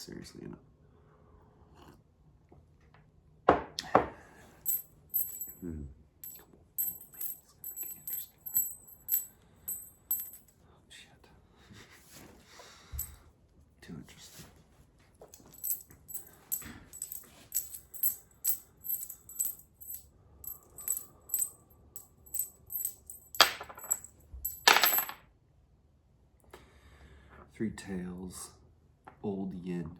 seriously, you know. Too interesting. Three tails, old yin.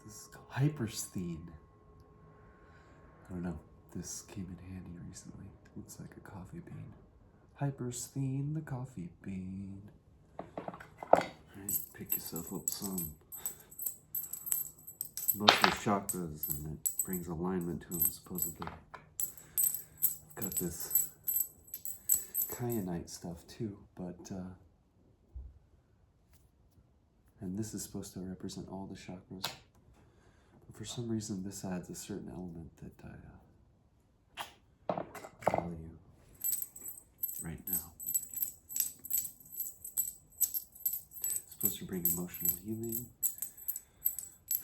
This is called Hypersthene. I don't know. This came in handy recently. Looks like a coffee bean. Hypersthene, the coffee bean. Alright, pick yourself up some. Mostly chakras, and it brings alignment to them, supposedly. I've got this Kyanite stuff too, but and this is supposed to represent all the chakras. For some reason, this adds a certain element that I value right now. It's supposed to bring emotional healing,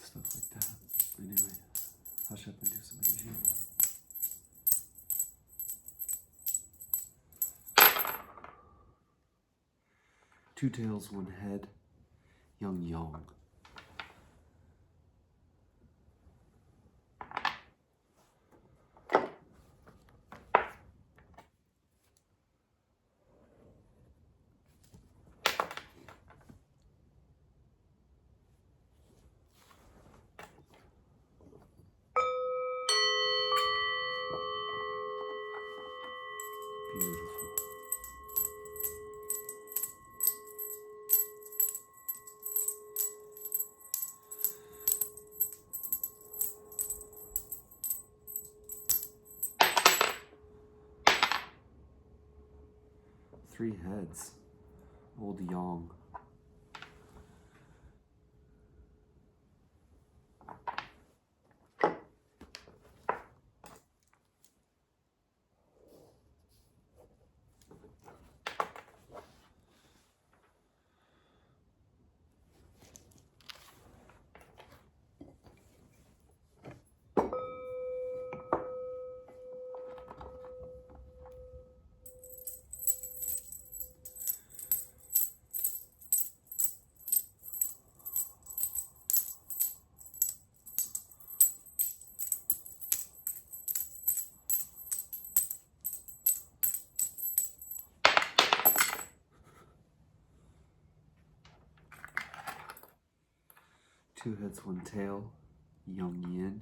stuff like that. Anyway, hush up and do some energy. Two tails, one head, yang yang. Beautiful. Three heads. Old yang. Two heads, one tail, yang yin.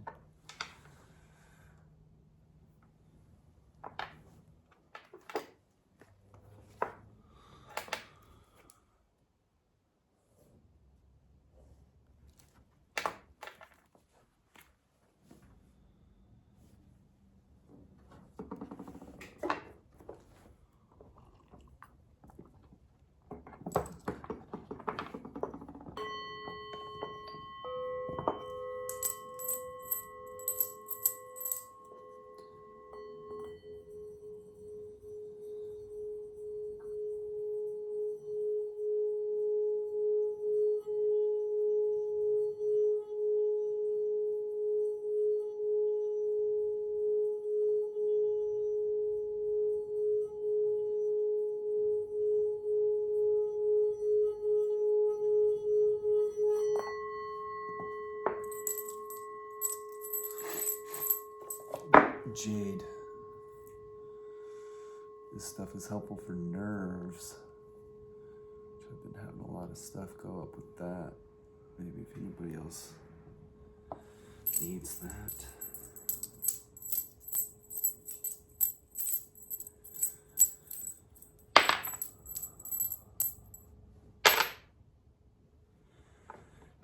Jade. This stuff is helpful for nerves. I've been having a lot of stuff go up with that. Maybe if anybody else needs that.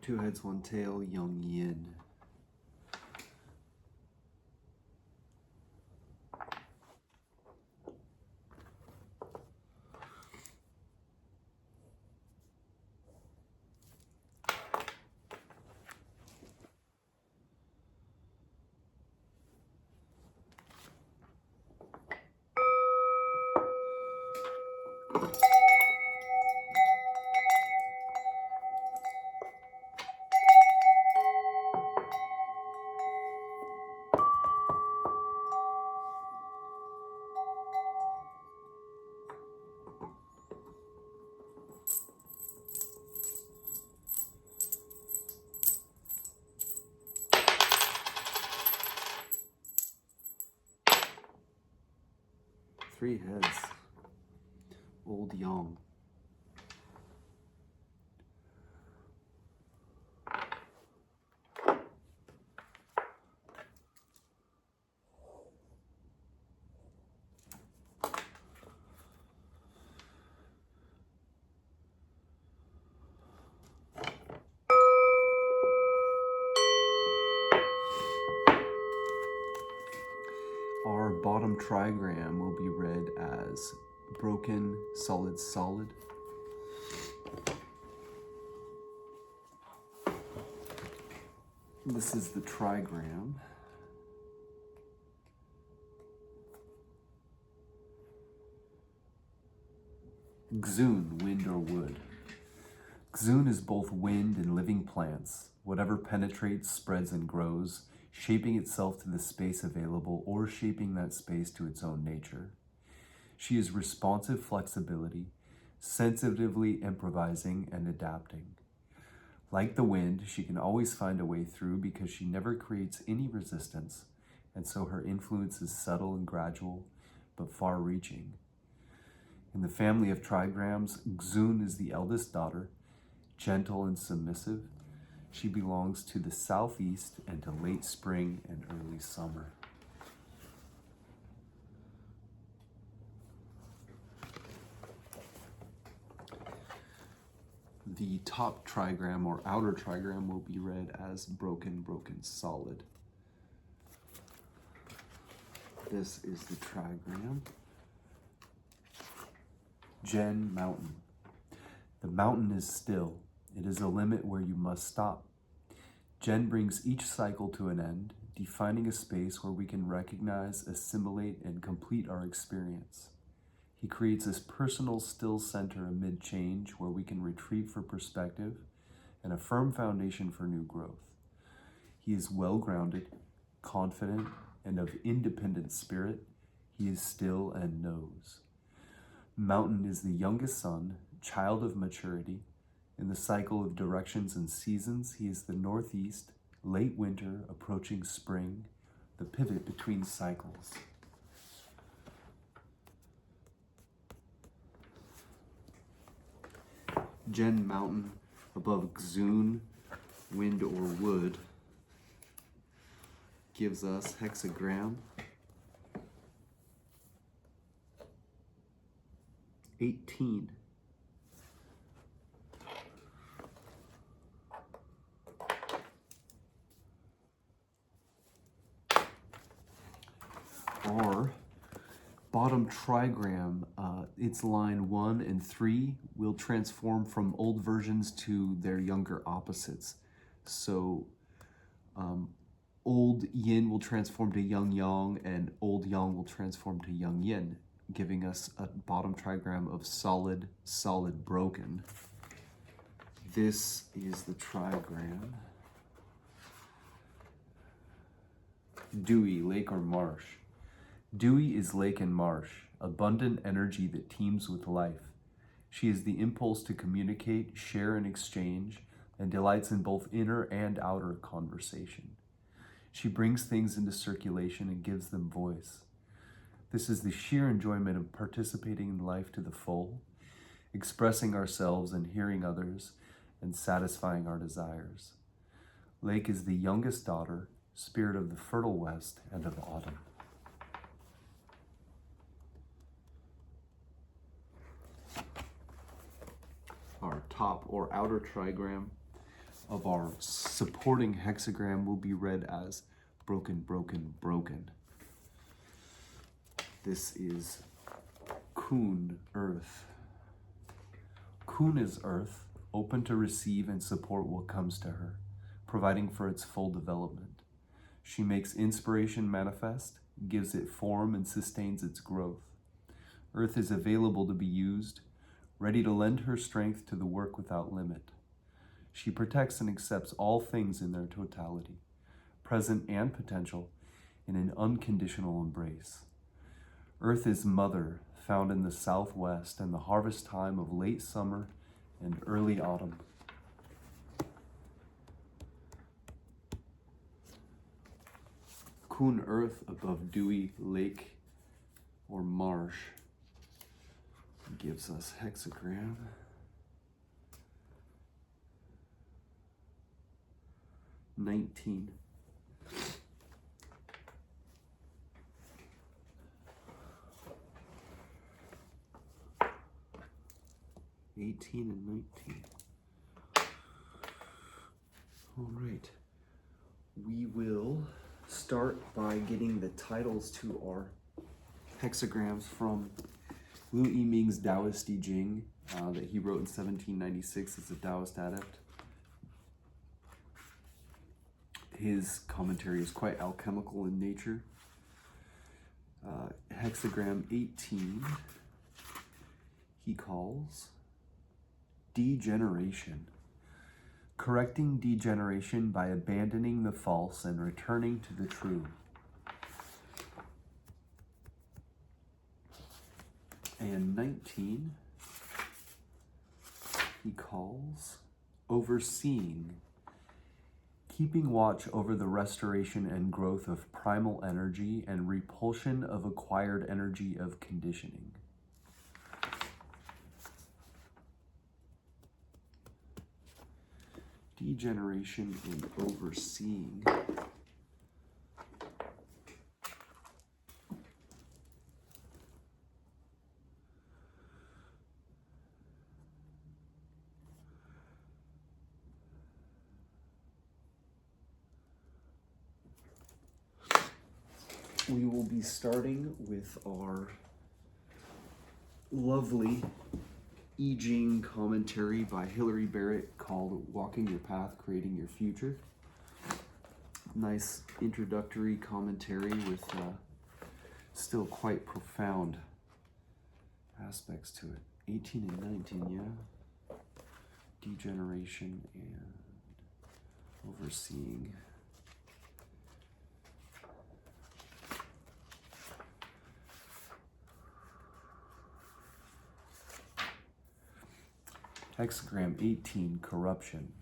Two heads, one tail, Yang Yin. Three heads, old yang. Our bottom trigram will be read as broken, solid, solid. This is the trigram. Xun, wind or wood. Xun is both wind and living plants. Whatever penetrates, spreads, and grows, shaping itself to the space available or shaping that space to its own nature. She is responsive flexibility, sensitively improvising and adapting. Like the wind, she can always find a way through because she never creates any resistance, and so her influence is subtle and gradual, but far-reaching. In the family of trigrams, Xun is the eldest daughter, gentle and submissive. She belongs to the southeast and to late spring and early summer. The top trigram or outer trigram will be read as broken, broken, solid. This is the trigram. Gen, mountain. The mountain is still. It is a limit where you must stop. Gen brings each cycle to an end, defining a space where we can recognize, assimilate, and complete our experience. He creates this personal still center amid change where we can retreat for perspective and a firm foundation for new growth. He is well-grounded, confident, and of independent spirit. He is still and knows. Mountain is the youngest son, child of maturity. In the cycle of directions and seasons, he is the northeast, late winter, approaching spring, the pivot between cycles. Gen, mountain, above Xun, wind or wood, gives us hexagram 18. Our bottom trigram, its line 1 and 3 will transform from old versions to their younger opposites. So old yin will transform to young yang, and old yang will transform to young yin, giving us a bottom trigram of solid, solid, broken. This is the trigram. Dewy, lake or marsh. Dewy is lake and marsh, abundant energy that teems with life. She is the impulse to communicate, share, and exchange, and delights in both inner and outer conversation. She brings things into circulation and gives them voice. This is the sheer enjoyment of participating in life to the full, expressing ourselves and hearing others, and satisfying our desires. Lake is the youngest daughter, spirit of the fertile west and of autumn. Our top or outer trigram, of our supporting hexagram will be read as broken, broken, broken. This is Kun, earth. Kun is earth, open to receive and support what comes to her, providing for its full development. She makes inspiration manifest, gives it form, and sustains its growth. Earth is available to be used, ready to lend her strength to the work without limit. She protects and accepts all things in their totality, present and potential, in an unconditional embrace. Earth is mother, found in the southwest and the harvest time of late summer and early autumn. Kun, earth above dewy lake or marsh, gives us hexagram. $19. 18 and 19. All right. We will start by getting the titles to our hexagrams from I-ming's Taoist I Ching that he wrote in 1796 as a Taoist adept. His commentary is quite alchemical in nature. Hexagram 18 he calls Degeneration. Correcting degeneration by abandoning the false and returning to the true. And 19 he calls Overseeing. Keeping watch over the restoration and growth of primal energy and repulsion of acquired energy of conditioning. Degeneration and overseeing. We will be starting with our lovely I Ching commentary by Hilary Barrett called Walking Your Path, Creating Your Future. Nice introductory commentary with still quite profound aspects to it. 18 and 19, yeah? Degeneration and overseeing. Hexagram 18, corruption.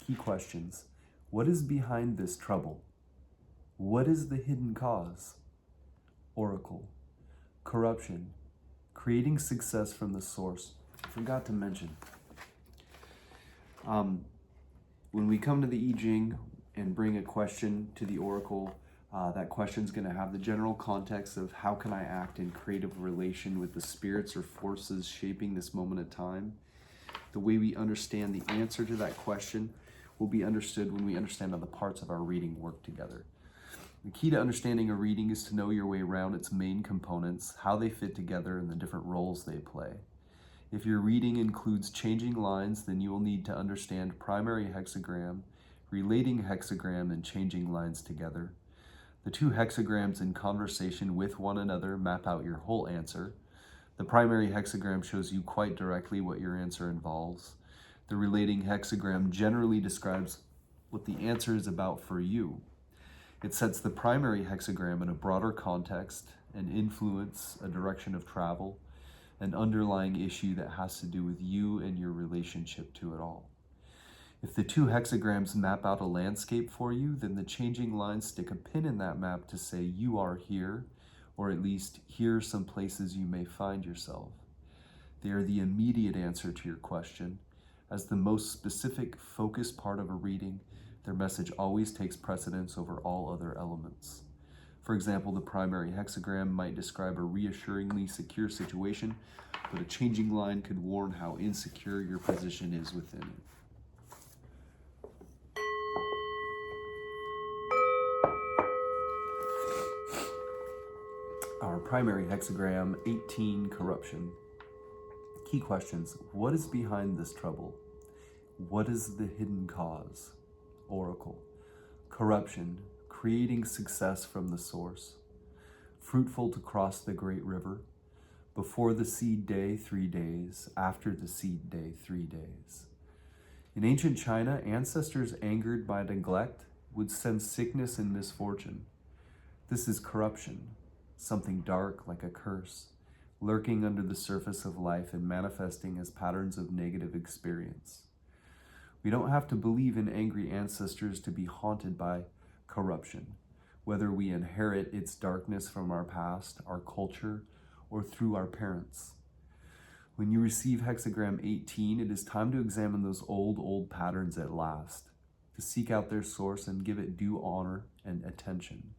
Key questions. What is behind this trouble? What is the hidden cause? Oracle. Corruption. Creating success from the source. I forgot to mention. When we come to the I Ching and bring a question to the oracle, that question is going to have the general context of how can I act in creative relation with the spirits or forces shaping this moment of time. The way we understand the answer to that question will be understood when we understand how the parts of our reading work together. The key to understanding a reading is to know your way around its main components, how they fit together, and the different roles they play. If your reading includes changing lines, then you will need to understand primary hexagram, relating hexagram, and changing lines together. The two hexagrams in conversation with one another map out your whole answer. The primary hexagram shows you quite directly what your answer involves. The relating hexagram generally describes what the answer is about for you. It sets the primary hexagram in a broader context, an influence, a direction of travel, an underlying issue that has to do with you and your relationship to it all. If the two hexagrams map out a landscape for you, then the changing lines stick a pin in that map to say you are here, or at least here are some places you may find yourself. They are the immediate answer to your question. As the most specific, focused part of a reading, their message always takes precedence over all other elements. For example, the primary hexagram might describe a reassuringly secure situation, but a changing line could warn how insecure your position is within it. our primary hexagram, 18, corruption. Key questions. What is behind this trouble? What is the hidden cause? Oracle. Corruption, creating success from the source. Fruitful to cross the great river. Before the seed day, 3 days. After the seed day, 3 days. In ancient China, ancestors angered by neglect would send sickness and misfortune. This is corruption, something dark like a curse, lurking under the surface of life and manifesting as patterns of negative experience. We don't have to believe in angry ancestors to be haunted by corruption, whether we inherit its darkness from our past, our culture, or through our parents. When you receive hexagram 18, it is time to examine those old patterns at last, to seek out their source and give it due honor and attention.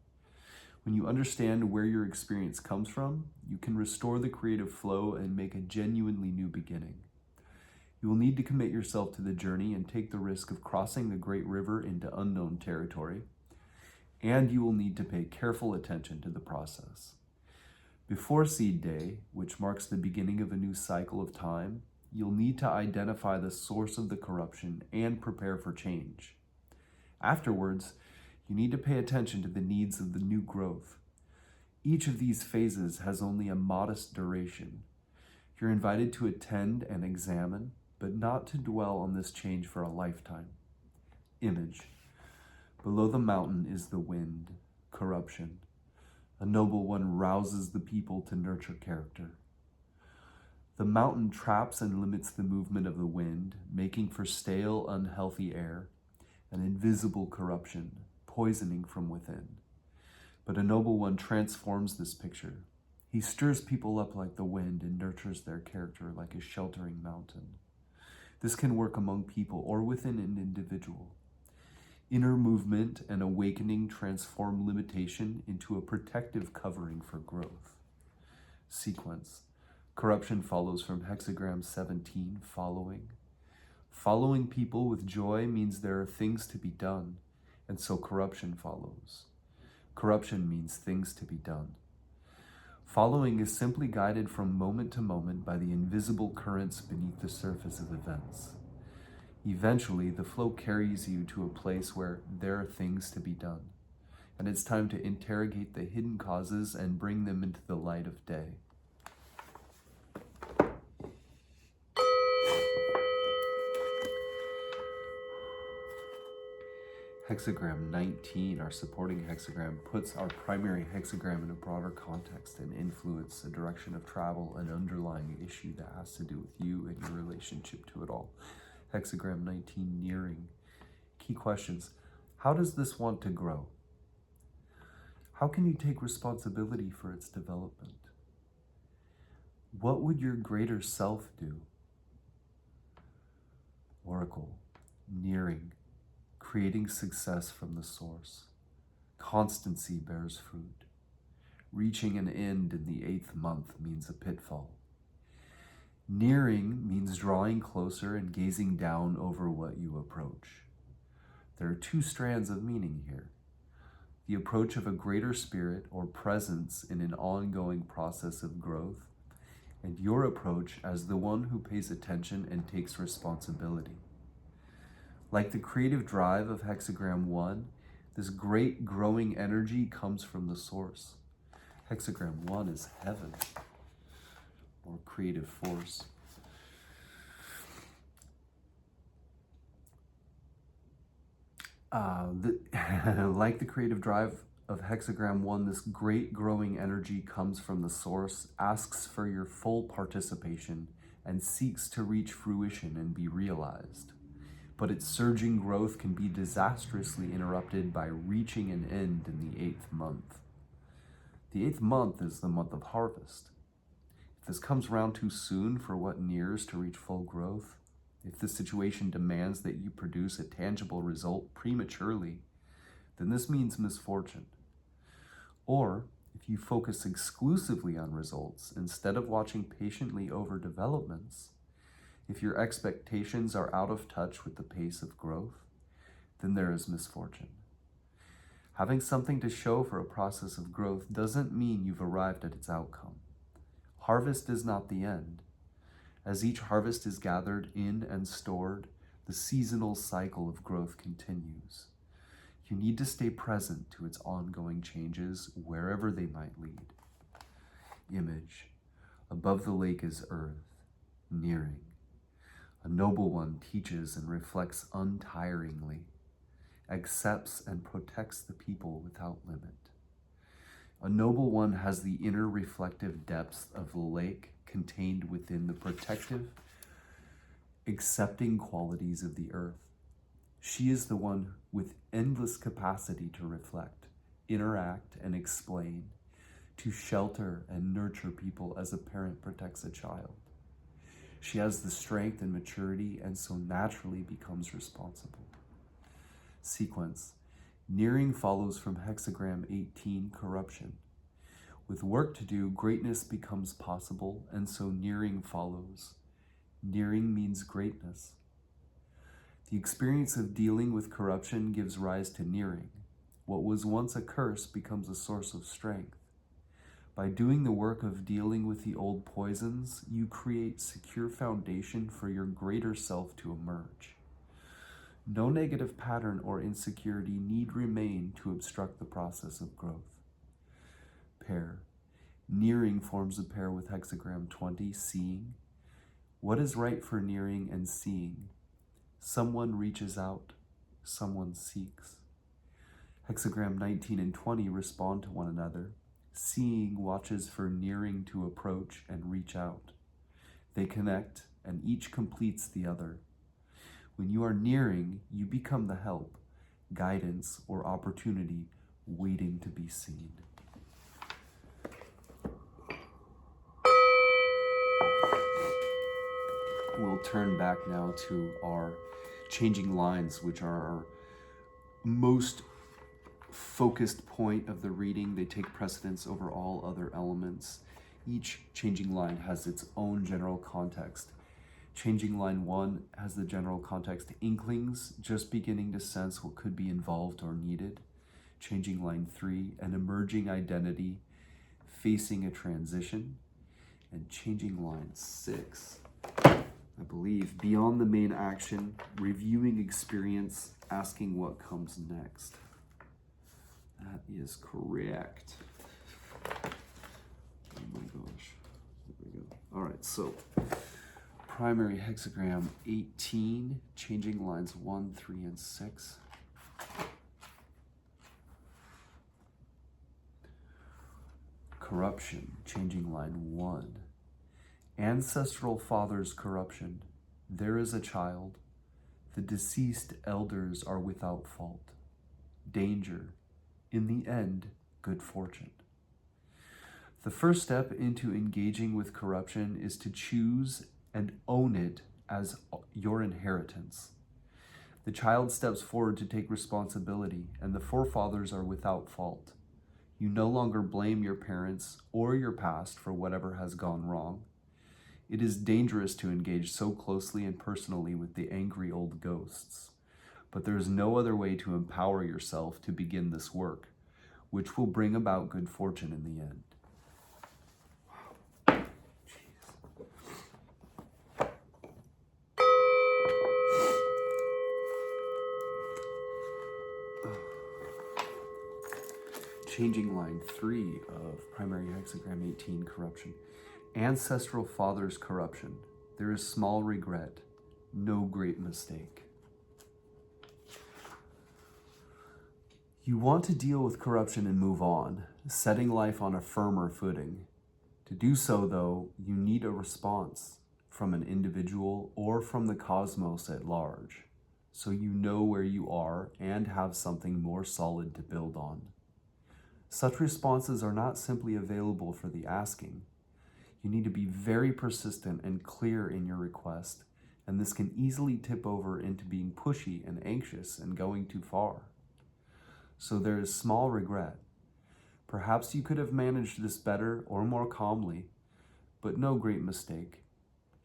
When you understand where your experience comes from, you can restore the creative flow and make a genuinely new beginning. You will need to commit yourself to the journey and take the risk of crossing the great river into unknown territory, and you will need to pay careful attention to the process. Before seed day, which marks the beginning of a new cycle of time, you'll need to identify the source of the corruption and prepare for change. Afterwards, you need to pay attention to the needs of the new growth. Each of these phases has only a modest duration. You're invited to attend and examine, but not to dwell on this change for a lifetime. Image. Below the mountain is the wind, corruption. A noble one rouses the people to nurture character. The mountain traps and limits the movement of the wind, making for stale, unhealthy air, an invisible corruption, poisoning from within. But a noble one transforms this picture. He stirs people up like the wind and nurtures their character like a sheltering mountain. This can work among people or within an individual. Inner movement and awakening transform limitation into a protective covering for growth. Sequence. Corruption follows from hexagram 17, following. Following people with joy means there are things to be done, and so corruption follows. Corruption means things to be done. Following is simply guided from moment to moment by the invisible currents beneath the surface of events. Eventually, the flow carries you to a place where there are things to be done, and it's time to interrogate the hidden causes and bring them into the light of day. Hexagram 19, our supporting hexagram, puts our primary hexagram in a broader context and influence, a direction of travel, an underlying issue that has to do with you and your relationship to it all. Hexagram 19, nearing. Key questions. How does this want to grow? How can you take responsibility for its development? What would your greater self do? Oracle, nearing. Creating success from the source. Constancy bears fruit. Reaching an end in the 8th month means a pitfall. Nearing means drawing closer and gazing down over what you approach. There are 2 strands of meaning here. The approach of a greater spirit or presence in an ongoing process of growth, and your approach as the one who pays attention and takes responsibility. Like the creative drive of hexagram 1, this great growing energy comes from the source. Hexagram 1 is heaven, or creative force. Like the creative drive of hexagram 1, this great growing energy comes from the source, asks for your full participation, and seeks to reach fruition and be realized. But its surging growth can be disastrously interrupted by reaching an end in the 8th month. The 8th month is the month of harvest. If this comes around too soon for what nears to reach full growth, if the situation demands that you produce a tangible result prematurely, then this means misfortune. Or, if you focus exclusively on results instead of watching patiently over developments, if your expectations are out of touch with the pace of growth, then there is misfortune. Having something to show for a process of growth doesn't mean you've arrived at its outcome. Harvest is not the end. As each harvest is gathered in and stored, the seasonal cycle of growth continues. You need to stay present to its ongoing changes wherever they might lead. Image. Above the lake is earth, nearing. A noble one teaches and reflects untiringly, accepts and protects the people without limit. A noble one has the inner reflective depths of the lake contained within the protective, accepting qualities of the earth. She is the one with endless capacity to reflect, interact, and explain, to shelter and nurture people as a parent protects a child. She has the strength and maturity and so naturally becomes responsible. Sequence. Nearing follows from Hexagram 18, corruption. With work to do, greatness becomes possible, and so nearing follows. Nearing means greatness. The experience of dealing with corruption gives rise to nearing. What was once a curse becomes a source of strength. By doing the work of dealing with the old poisons, you create secure foundation for your greater self to emerge. No negative pattern or insecurity need remain to obstruct the process of growth. Pair. Nearing forms a pair with Hexagram 20, seeing. What is right for nearing and seeing? Someone reaches out, someone seeks. Hexagram 19 and 20 respond to one another. Seeing watches for nearing to approach and reach out. They connect, and each completes the other. When you are nearing, you become the help, guidance, or opportunity waiting to be seen. We'll turn back now to our changing lines, which are our most focused point of the reading. They take precedence over all other elements. Each changing line has its own general context. Changing line 1 has the general context, inklings, just beginning to sense what could be involved or needed. Changing line 3, an emerging identity, facing a transition. And changing line 6, I believe, beyond the main action, reviewing experience, asking what comes next. That is correct. Oh my gosh. There we go. All right, so primary hexagram 18, changing lines 1, 3, and 6. Corruption, changing line 1. Ancestral father's corruption. There is a child. The deceased elders are without fault. Danger. In the end, good fortune. The first step into engaging with corruption is to choose and own it as your inheritance. The child steps forward to take responsibility, and the forefathers are without fault. You no longer blame your parents or your past for whatever has gone wrong. It is dangerous to engage so closely and personally with the angry old ghosts, but there is no other way to empower yourself to begin this work, which will bring about good fortune in the end. Wow. Changing line 3 of primary hexagram 18, corruption. Ancestral father's corruption. There is small regret, no great mistake. You want to deal with corruption and move on, setting life on a firmer footing. To do so, though, you need a response from an individual or from the cosmos at large, so you know where you are and have something more solid to build on. Such responses are not simply available for the asking. You need to be very persistent and clear in your request, and this can easily tip over into being pushy and anxious and going too far. So there is small regret. Perhaps you could have managed this better or more calmly, but no great mistake.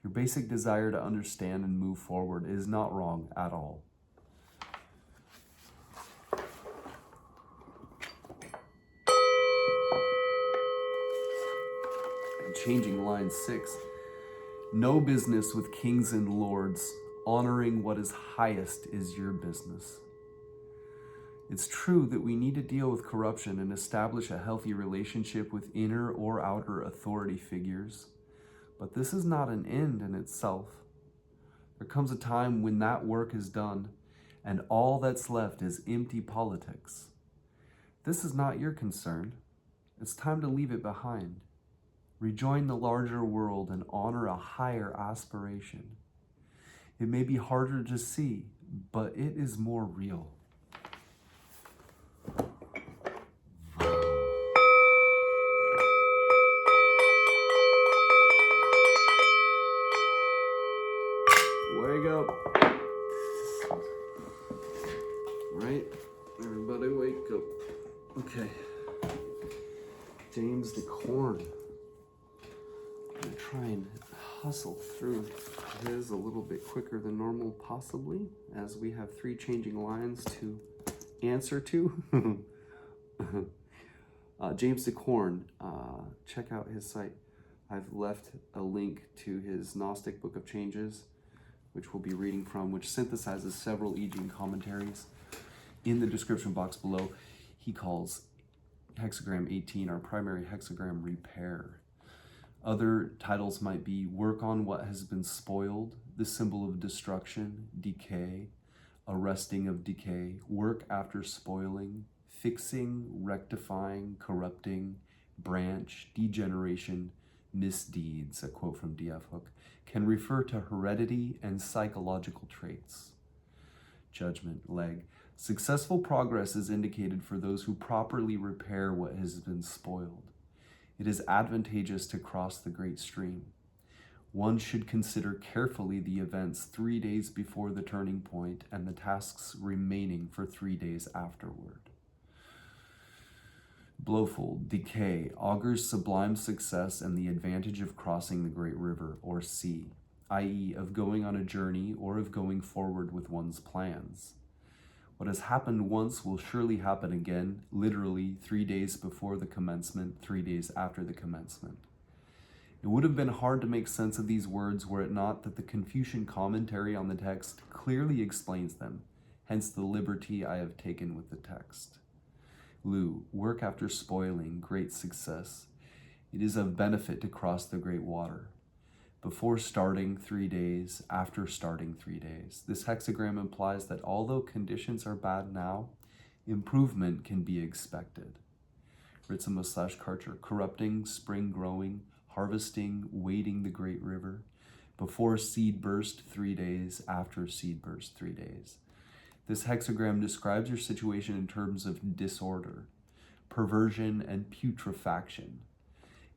Your basic desire to understand and move forward is not wrong at all. Changing line 6. No business with kings and lords. Honoring what is highest is your business. It's true that we need to deal with corruption and establish a healthy relationship with inner or outer authority figures. But this is not an end in itself. There comes a time when that work is done, and all that's left is empty politics. This is not your concern. It's time to leave it behind. Rejoin the larger world and honor a higher aspiration. It may be harder to see, but it is more real. Wake up. Right? Everybody wake up. Okay. James Dekorne. I'm going to try and hustle through his a little bit quicker than normal, possibly, as we have 3 changing lines to answer to. James Dekorne, check out his site. I've left a link to his Gnostic Book of Changes, which we'll be reading from, which synthesizes several I Ching commentaries. In the description box below, he calls Hexagram 18 our primary hexagram repair. Other titles might be Work on What Has Been Spoiled, the symbol of destruction, decay, arresting of decay, work after spoiling, fixing, rectifying, corrupting, branch, degeneration, misdeeds, a quote from D.F. Hook, can refer to heredity and psychological traits. Judgment, leg. Successful progress is indicated for those who properly repair what has been spoiled. It is advantageous to cross the great stream. One should consider carefully the events 3 days before the turning point and the tasks remaining for 3 days afterward. Blowfold, decay, augurs sublime success and the advantage of crossing the great river or sea, i.e. of going on a journey or of going forward with one's plans. What has happened once will surely happen again, literally 3 days before the commencement, 3 days after the commencement. It would have been hard to make sense of these words were it not that the Confucian commentary on the text clearly explains them, hence the liberty I have taken with the text. Lu, work after spoiling, great success. It is of benefit to cross the great water. Before starting 3 days, after starting 3 days. This hexagram implies that although conditions are bad now, improvement can be expected. Ritzema/Karcher, corrupting, spring growing, harvesting, wading the great river. Before seed burst 3 days, after seed burst 3 days. This hexagram describes your situation in terms of disorder, perversion, and putrefaction.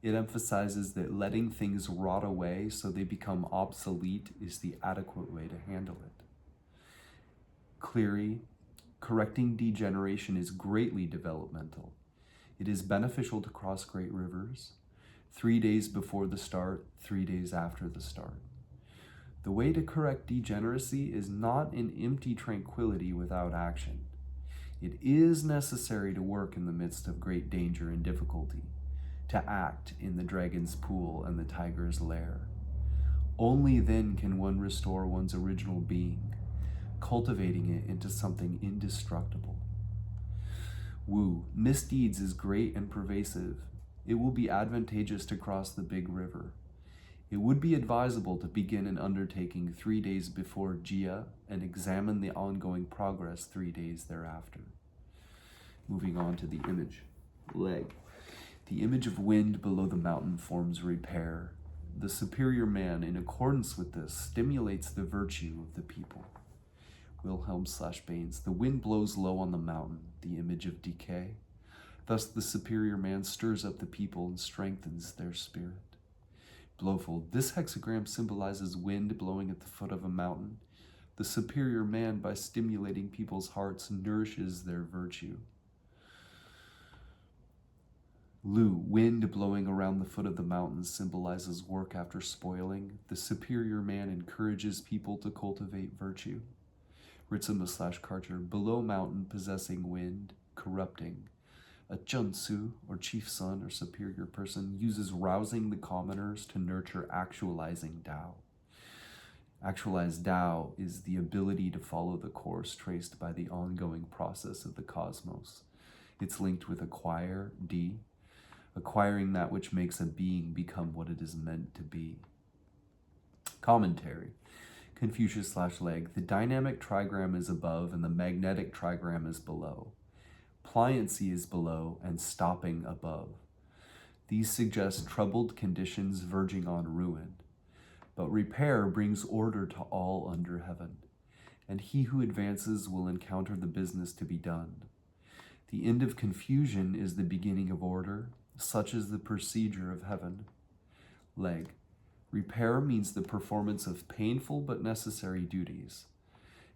It emphasizes that letting things rot away so they become obsolete is the adequate way to handle it. Cleary, correcting degeneration is greatly developmental. It is beneficial to cross great rivers, 3 days before the start, 3 days after the start. The way to correct degeneracy is not in empty tranquility without action. It is necessary to work in the midst of great danger and difficulty, to act in the dragon's pool and the tiger's lair. Only then can one restore one's original being, cultivating it into something indestructible. Wu, misdeeds is great and pervasive. It will be advantageous to cross the big river. It would be advisable to begin an undertaking 3 days before Jia and examine the ongoing progress 3 days thereafter. Moving on to the image. Leg. The image of wind below the mountain forms repair. The superior man, in accordance with this, stimulates the virtue of the people. Wilhelm/Baines. The wind blows low on the mountain, the image of decay. Thus the superior man stirs up the people and strengthens their spirit. Blowfold. This hexagram symbolizes wind blowing at the foot of a mountain. The superior man, by stimulating people's hearts, nourishes their virtue. Lu, wind blowing around the foot of the mountain, symbolizes work after spoiling. The superior man encourages people to cultivate virtue. Ritzema/Karcher, below mountain, possessing wind, corrupting. A junsu, or chief son or superior person, uses rousing the commoners to nurture actualizing Tao. Actualized Tao is the ability to follow the course traced by the ongoing process of the cosmos. It's linked with acquire, D, acquiring that which makes a being become what it is meant to be. Commentary. Confucius/Leg. The dynamic trigram is above and the magnetic trigram is below. Pliancy is below and stopping above. These suggest troubled conditions verging on ruin. But repair brings order to all under heaven, and he who advances will encounter the business to be done. The end of confusion is the beginning of order, such is the procedure of heaven. Leg. Repair means the performance of painful but necessary duties.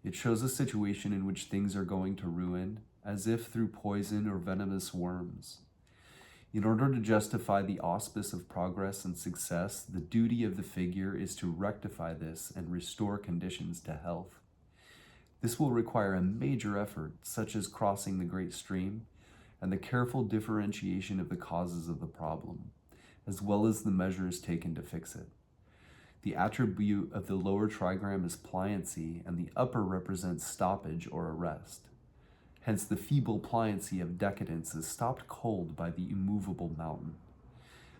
It shows a situation in which things are going to ruin, as if through poison or venomous worms. In order to justify the auspice of progress and success, the duty of the figure is to rectify this and restore conditions to health. This will require a major effort, such as crossing the great stream, and the careful differentiation of the causes of the problem, as well as the measures taken to fix it. The attribute of the lower trigram is pliancy, and the upper represents stoppage or arrest. Hence, the feeble pliancy of decadence is stopped cold by the immovable mountain.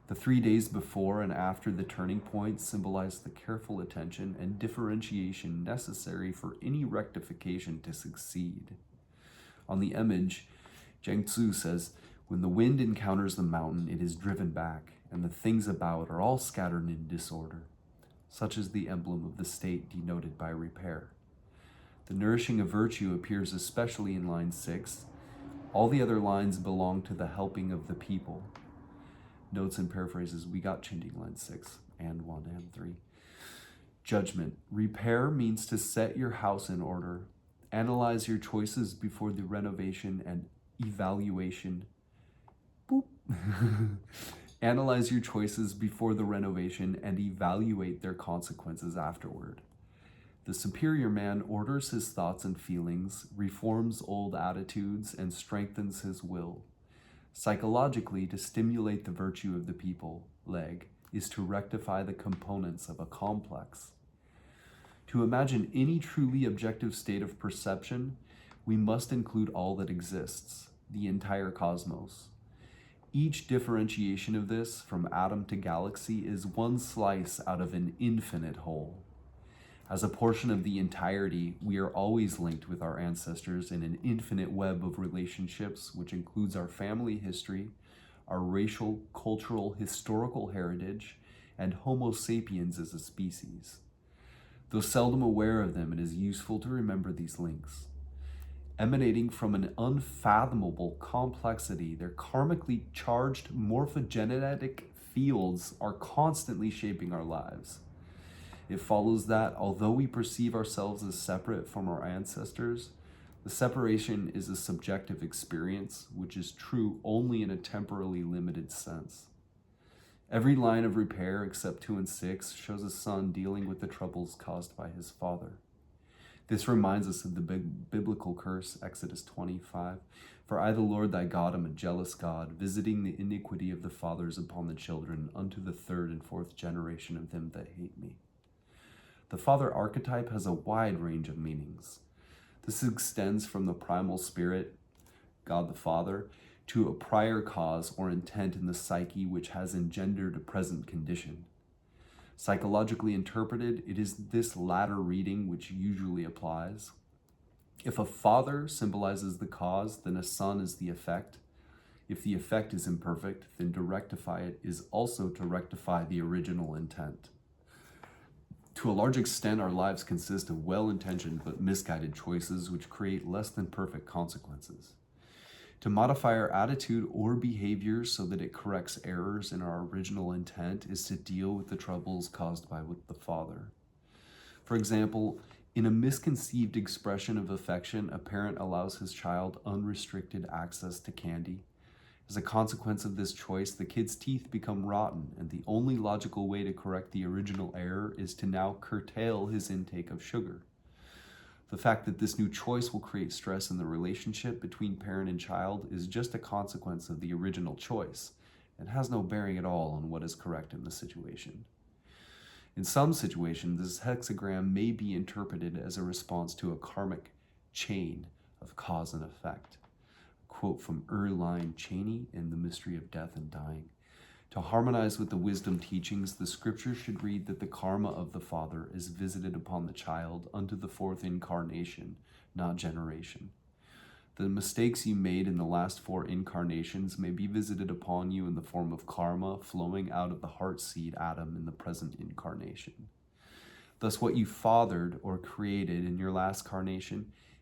The 3 days before and after the turning point symbolize the careful attention and differentiation necessary for any rectification to succeed. On the image, Zheng Tzu says, when the wind encounters the mountain, it is driven back, and the things about are all scattered in disorder. Such is the emblem of the state denoted by repair. The nourishing of virtue appears especially in line 6. All the other lines belong to the helping of the people. Notes and paraphrases, we got changing line 6 and 1 and 3. Judgment. Repair means to set your house in order. Analyze your choices before the renovation and evaluation. Boop. Analyze your choices before the renovation and evaluate their consequences afterward. The superior man orders his thoughts and feelings, reforms old attitudes, and strengthens his will. Psychologically, to stimulate the virtue of the people, Leg, is to rectify the components of a complex. To imagine any truly objective state of perception, we must include all that exists, the entire cosmos. Each differentiation of this, from atom to galaxy, is one slice out of an infinite whole. As a portion of the entirety, we are always linked with our ancestors in an infinite web of relationships, which includes our family history, our racial, cultural, historical heritage, and Homo sapiens as a species. Though seldom aware of them, it is useful to remember these links. Emanating from an unfathomable complexity, their karmically charged morphogenetic fields are constantly shaping our lives. It follows that, although we perceive ourselves as separate from our ancestors, the separation is a subjective experience, which is true only in a temporally limited sense. Every line of repair, except 2 and 6, shows a son dealing with the troubles caused by his father. This reminds us of the biblical curse, Exodus 25. For I, the Lord thy God, am a jealous God, visiting the iniquity of the fathers upon the children, unto the 3rd and 4th generation of them that hate me. The father archetype has a wide range of meanings. This extends from the primal spirit, God the Father, to a prior cause or intent in the psyche which has engendered a present condition. Psychologically interpreted, it is this latter reading which usually applies. If a father symbolizes the cause, then a son is the effect. If the effect is imperfect, then to rectify it is also to rectify the original intent. To a large extent, our lives consist of well-intentioned but misguided choices which create less than perfect consequences. To modify our attitude or behavior so that it corrects errors in our original intent is to deal with the troubles caused by the father. For example, in a misconceived expression of affection, a parent allows his child unrestricted access to candy. As a consequence of this choice, the kid's teeth become rotten, and the only logical way to correct the original error is to now curtail his intake of sugar. The fact that this new choice will create stress in the relationship between parent and child is just a consequence of the original choice and has no bearing at all on what is correct in the situation. In some situations, this hexagram may be interpreted as a response to a karmic chain of cause and effect. A quote from Erline Cheney in The Mystery of Death and Dying. To harmonize with the wisdom teachings, the scripture should read that the karma of the father is visited upon the child unto the fourth incarnation, not generation. The mistakes you made in the last 4 incarnations may be visited upon you in the form of karma flowing out of the heart seed atom in the present incarnation. Thus, what you fathered or created in your last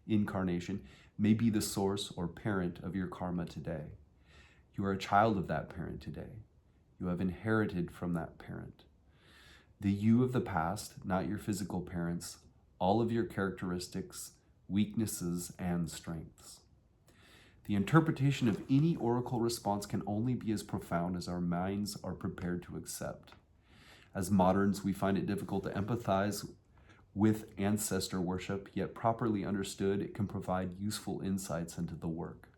incarnation may be the source or parent of your karma today. You are a child of that parent today. You have inherited from that parent. The you of the past, not your physical parents, all of your characteristics, weaknesses, and strengths. The interpretation of any oracle response can only be as profound as our minds are prepared to accept. As moderns, we find it difficult to empathize with ancestor worship, yet properly understood, it can provide useful insights into the work.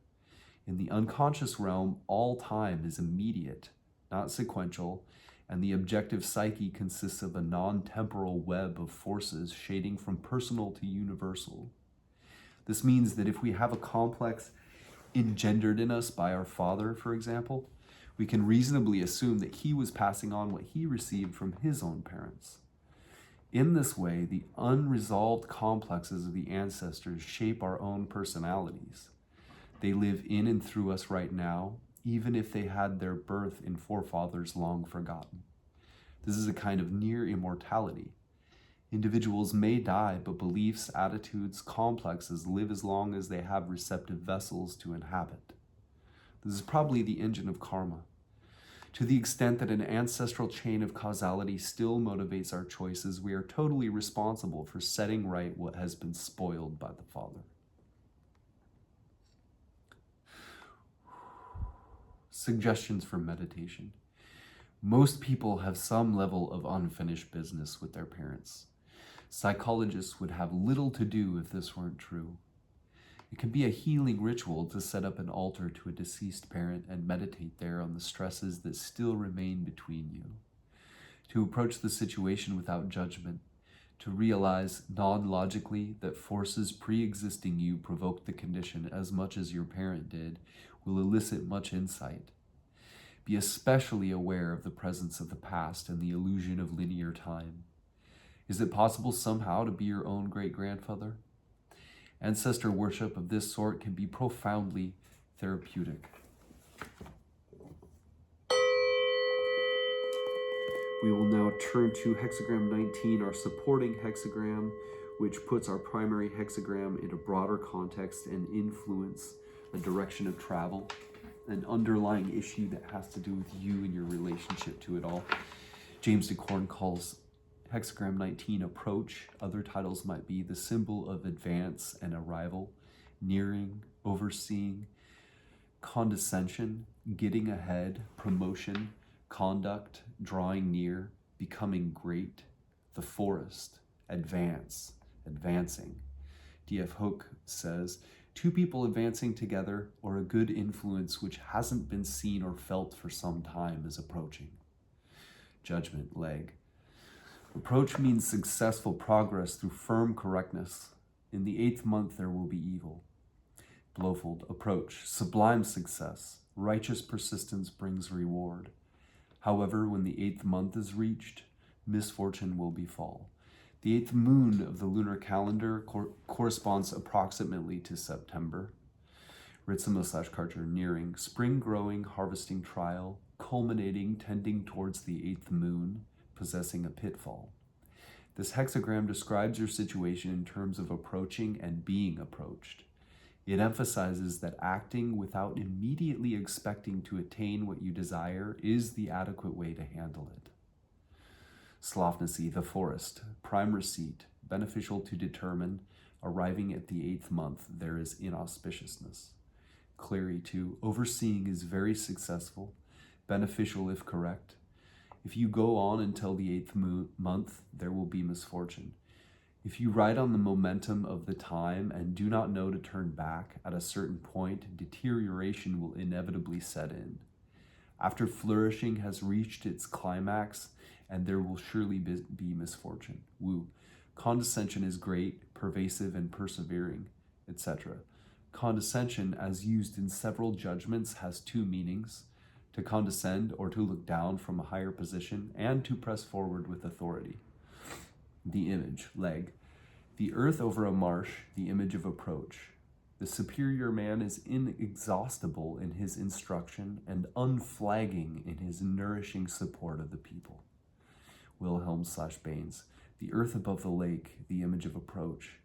In the unconscious realm, all time is immediate, not sequential, and the objective psyche consists of a non-temporal web of forces shading from personal to universal. This means that if we have a complex engendered in us by our father, for example, we can reasonably assume that he was passing on what he received from his own parents. In this way, the unresolved complexes of the ancestors shape our own personalities. They live in and through us right now, even if they had their birth in forefathers long forgotten. This is a kind of near immortality. Individuals may die, but beliefs, attitudes, complexes live as long as they have receptive vessels to inhabit. This is probably the engine of karma. To the extent that an ancestral chain of causality still motivates our choices, we are totally responsible for setting right what has been spoiled by the father. Suggestions for meditation. Most people have some level of unfinished business with their parents. Psychologists would have little to do if this weren't true. It can be a healing ritual to set up an altar to a deceased parent and meditate there on the stresses that still remain between you. To approach the situation without judgment, to realize non-logically that forces pre-existing you provoked the condition as much as your parent did, will elicit much insight. Be especially aware of the presence of the past and the illusion of linear time. Is it possible somehow to be your own great-grandfather? Ancestor worship of this sort can be profoundly therapeutic. We will now turn to hexagram 19, our supporting hexagram, which puts our primary hexagram in a broader context and influence a direction of travel, an underlying issue that has to do with you and your relationship to it all. James Dekorne calls hexagram 19 approach. Other titles might be the symbol of advance and arrival, nearing, overseeing, condescension, getting ahead, promotion, conduct, drawing near, becoming great, the forest, advance, advancing. D.F. Hook says, 2 people advancing together or a good influence which hasn't been seen or felt for some time is approaching. Judgment, leg. Approach means successful progress through firm correctness. In the 8th month there will be evil. Blowfold, approach, sublime success. Righteous persistence brings reward. However, when the 8th month is reached, misfortune will befall. The 8th moon of the lunar calendar corresponds approximately to September. Ritzema/Karcher, nearing, spring growing, harvesting trial, culminating, tending towards the 8th moon, possessing a pitfall. This hexagram describes your situation in terms of approaching and being approached. It emphasizes that acting without immediately expecting to attain what you desire is the adequate way to handle it. Slofnacy, the forest, prime receipt, beneficial to determine, arriving at the 8th month, there is inauspiciousness. Clary, too, overseeing is very successful, beneficial if correct. If you go on until the 8th month, there will be misfortune. If you ride on the momentum of the time and do not know to turn back, at a certain point, deterioration will inevitably set in. After flourishing has reached its climax, and there will surely be misfortune. Woo. Condescension is great, pervasive, and persevering, etc. Condescension, as used in several judgments, has two meanings: to condescend or to look down from a higher position, and to press forward with authority. The image, leg. The earth over a marsh, the image of approach. The superior man is inexhaustible in his instruction and unflagging in his nourishing support of the people. Wilhelm/Baines. The earth above the lake, the image of approach.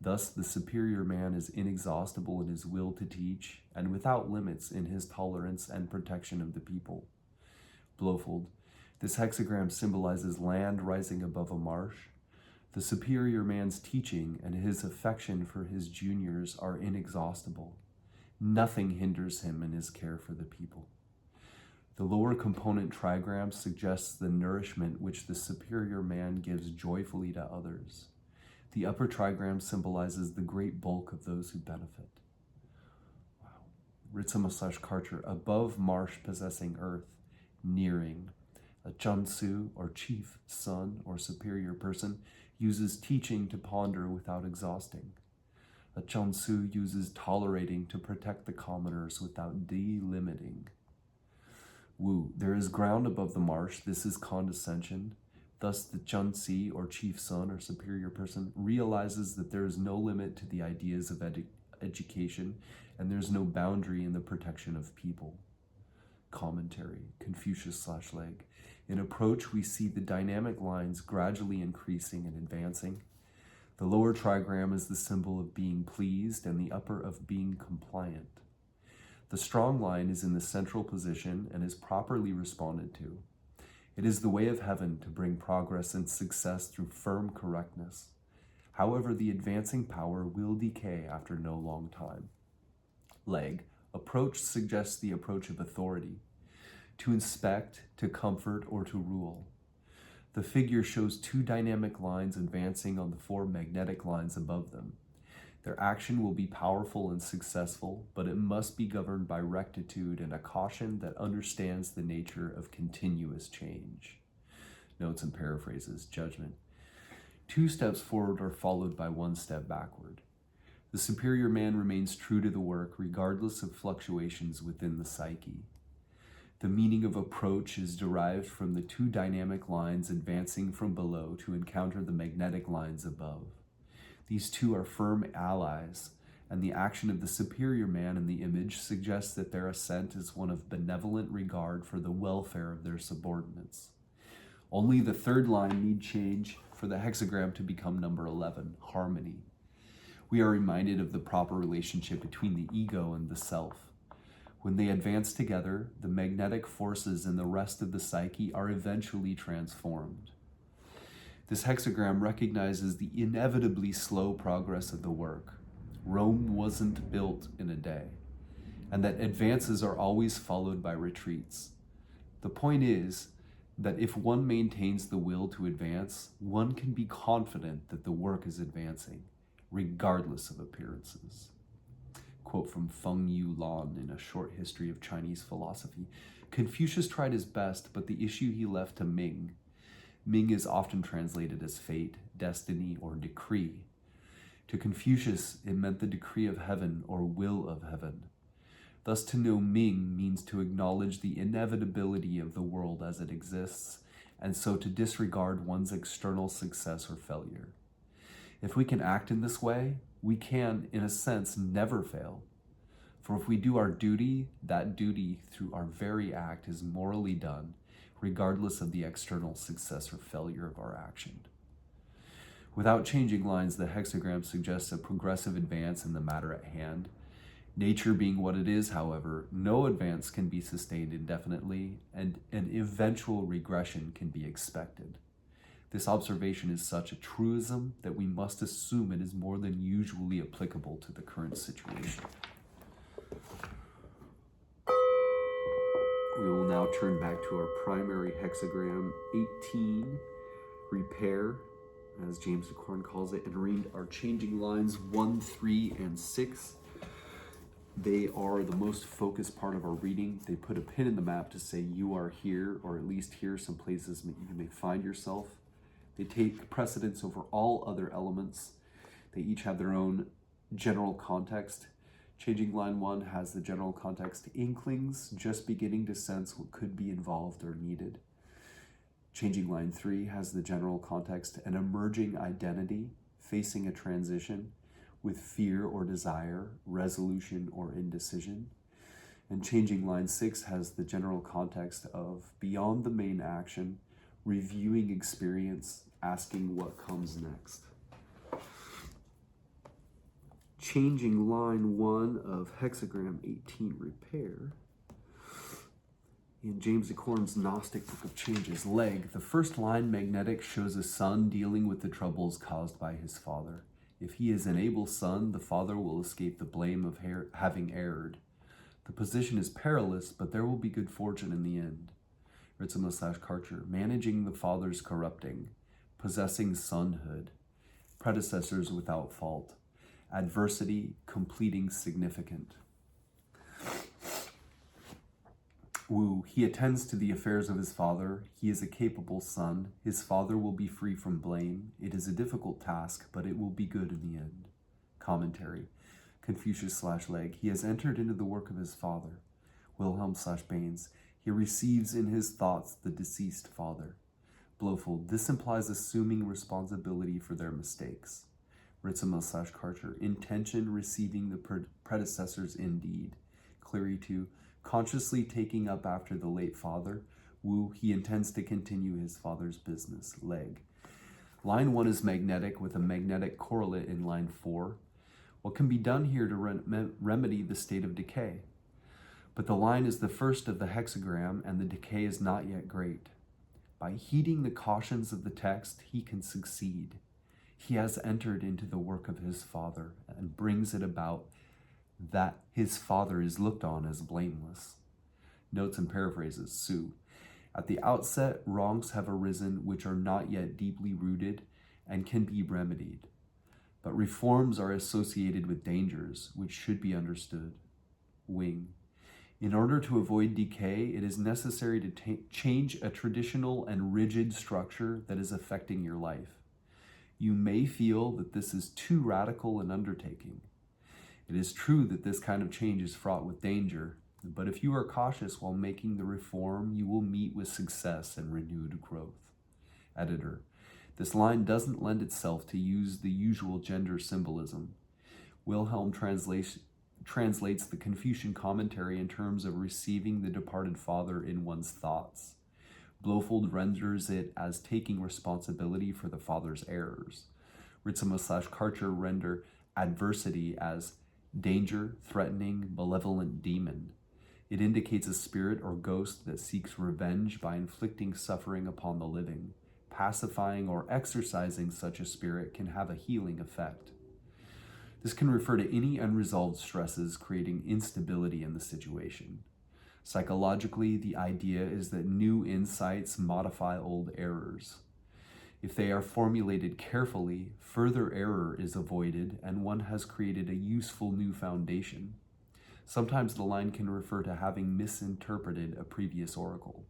Thus, the superior man is inexhaustible in his will to teach, and without limits in his tolerance and protection of the people. Blofeld. This hexagram symbolizes land rising above a marsh. The superior man's teaching and his affection for his juniors are inexhaustible. Nothing hinders him in his care for the people. The lower component trigram suggests the nourishment which the superior man gives joyfully to others. The upper trigram symbolizes the great bulk of those who benefit. Wow. Ritsama/Karcher, above marsh possessing earth, nearing. A Chunsu, or chief, son, or superior person, uses teaching to ponder without exhausting. A Chunsu uses tolerating to protect the commoners without delimiting. Wu, there is ground above the marsh, this is condescension. Thus the Chunsi, or chief son, or superior person, realizes that there is no limit to the ideas of education, and there is no boundary in the protection of people. Commentary, Confucius/Leg. In approach, we see the dynamic lines gradually increasing and advancing. The lower trigram is the symbol of being pleased, and the upper of being compliant. The strong line is in the central position and is properly responded to. It is the way of heaven to bring progress and success through firm correctness. However, the advancing power will decay after no long time. Leg. Approach suggests the approach of authority. To inspect, to comfort, or to rule. The figure shows two dynamic lines advancing on the four magnetic lines above them. Their action will be powerful and successful, but it must be governed by rectitude and a caution that understands the nature of continuous change. Notes and paraphrases. Judgment. 2 steps forward are followed by 1 step backward. The superior man remains true to the work regardless of fluctuations within the psyche. The meaning of approach is derived from the 2 dynamic lines advancing from below to encounter the magnetic lines above. These 2 are firm allies, and the action of the superior man in the image suggests that their ascent is one of benevolent regard for the welfare of their subordinates. Only the 3rd line need change for the hexagram to become number 11, harmony. We are reminded of the proper relationship between the ego and the self. When they advance together, the magnetic forces in the rest of the psyche are eventually transformed. This hexagram recognizes the inevitably slow progress of the work. Rome wasn't built in a day, and that advances are always followed by retreats. The point is that if one maintains the will to advance, one can be confident that the work is advancing, regardless of appearances. Quote from Feng Yulan in A Short History of Chinese Philosophy. Confucius tried his best, but the issue he left to Ming. Ming is often translated as fate, destiny, or decree. To Confucius, it meant the decree of heaven or will of heaven. Thus, to know Ming means to acknowledge the inevitability of the world as it exists, and so to disregard one's external success or failure. If we can act in this way, we can, in a sense, never fail. For if we do our duty, that duty through our very act is morally done, regardless of the external success or failure of our action. Without changing lines, the hexagram suggests a progressive advance in the matter at hand. Nature being what it is, however, no advance can be sustained indefinitely, and an eventual regression can be expected. This observation is such a truism that we must assume it is more than usually applicable to the current situation. We will now turn back to our primary hexagram, 18, repair, as James Dekorne calls it, and read our changing lines 1, 3, and 6. They are the most focused part of our reading. They put a pin in the map to say you are here, or at least here are some places you may find yourself. They take precedence over all other elements. They each have their own general context. Changing line 1 has the general context inklings, just beginning to sense what could be involved or needed. Changing line 3 has the general context, an emerging identity facing a transition with fear or desire, resolution or indecision. And changing line 6 has the general context of beyond the main action, reviewing experience, asking what comes next. Changing line 1 of Hexagram 18 Repair. In James Dekorne's Gnostic Book of Changes, leg, the first line magnetic shows a son dealing with the troubles caused by his father. If he is an able son, the father will escape the blame of having erred. The position is perilous, but there will be good fortune in the end. Ritzema/Karcher, managing the father's corrupting, possessing sonhood, predecessors without fault, adversity completing significant. Wu, he attends to the affairs of his father. He is a capable son. His father will be free from blame. It is a difficult task, but it will be good in the end. Commentary. Confucius/Leg. He has entered into the work of his father. Wilhelm/Baines. He receives in his thoughts the deceased father. Blofeld. This implies assuming responsibility for their mistakes. Ritzema/Karcher. Intention receiving the predecessors indeed. Cleary 2. Consciously taking up after the late father. Wu, he intends to continue his father's business. Leg. Line 1 is magnetic with a magnetic correlate in line 4. What can be done here to remedy the state of decay? But the line is the first of the hexagram and the decay is not yet great. By heeding the cautions of the text, he can succeed. He has entered into the work of his father and brings it about that his father is looked on as blameless. Notes and paraphrases. Su. At the outset, wrongs have arisen which are not yet deeply rooted and can be remedied. But reforms are associated with dangers which should be understood. Wing. In order to avoid decay, it is necessary to change a traditional and rigid structure that is affecting your life. You may feel that this is too radical an undertaking. It is true that this kind of change is fraught with danger, but if you are cautious while making the reform, you will meet with success and renewed growth. Editor. This line doesn't lend itself to use the usual gender symbolism. Wilhelm translates the Confucian commentary in terms of receiving the departed father in one's thoughts. Blofeld renders it as taking responsibility for the father's errors. Ritzema/Karcher render adversity as danger, threatening, malevolent demon. It indicates a spirit or ghost that seeks revenge by inflicting suffering upon the living. Pacifying or exorcising such a spirit can have a healing effect. This can refer to any unresolved stresses creating instability in the situation. Psychologically, the idea is that new insights modify old errors. If they are formulated carefully, further error is avoided and one has created a useful new foundation. Sometimes the line can refer to having misinterpreted a previous oracle.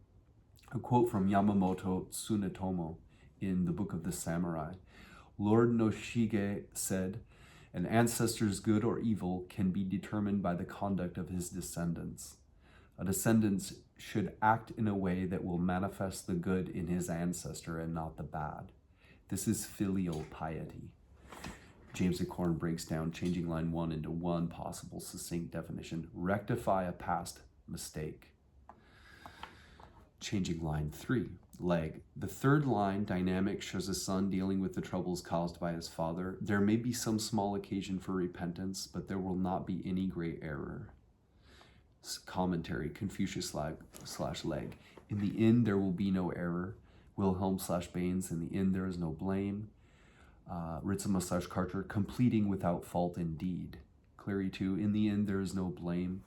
A quote from Yamamoto Tsunetomo in the Book of the Samurai. Lord Noshige said, "An ancestor's good or evil can be determined by the conduct of his descendants. A descendant should act in a way that will manifest the good in his ancestor and not the bad. This is filial piety." James Dekorne breaks down changing line 1 into one possible succinct definition. Rectify a past mistake. Changing line 3. Leg. The third line, dynamic, shows a son dealing with the troubles caused by his father. There may be some small occasion for repentance, but there will not be any great error. Commentary. Confucius/Leg. In the end, there will be no error. Wilhelm/Baines. In the end, there is no blame. Ritzema/Karcher. Completing without fault indeed. Cleary 2. In the end, there is no blame.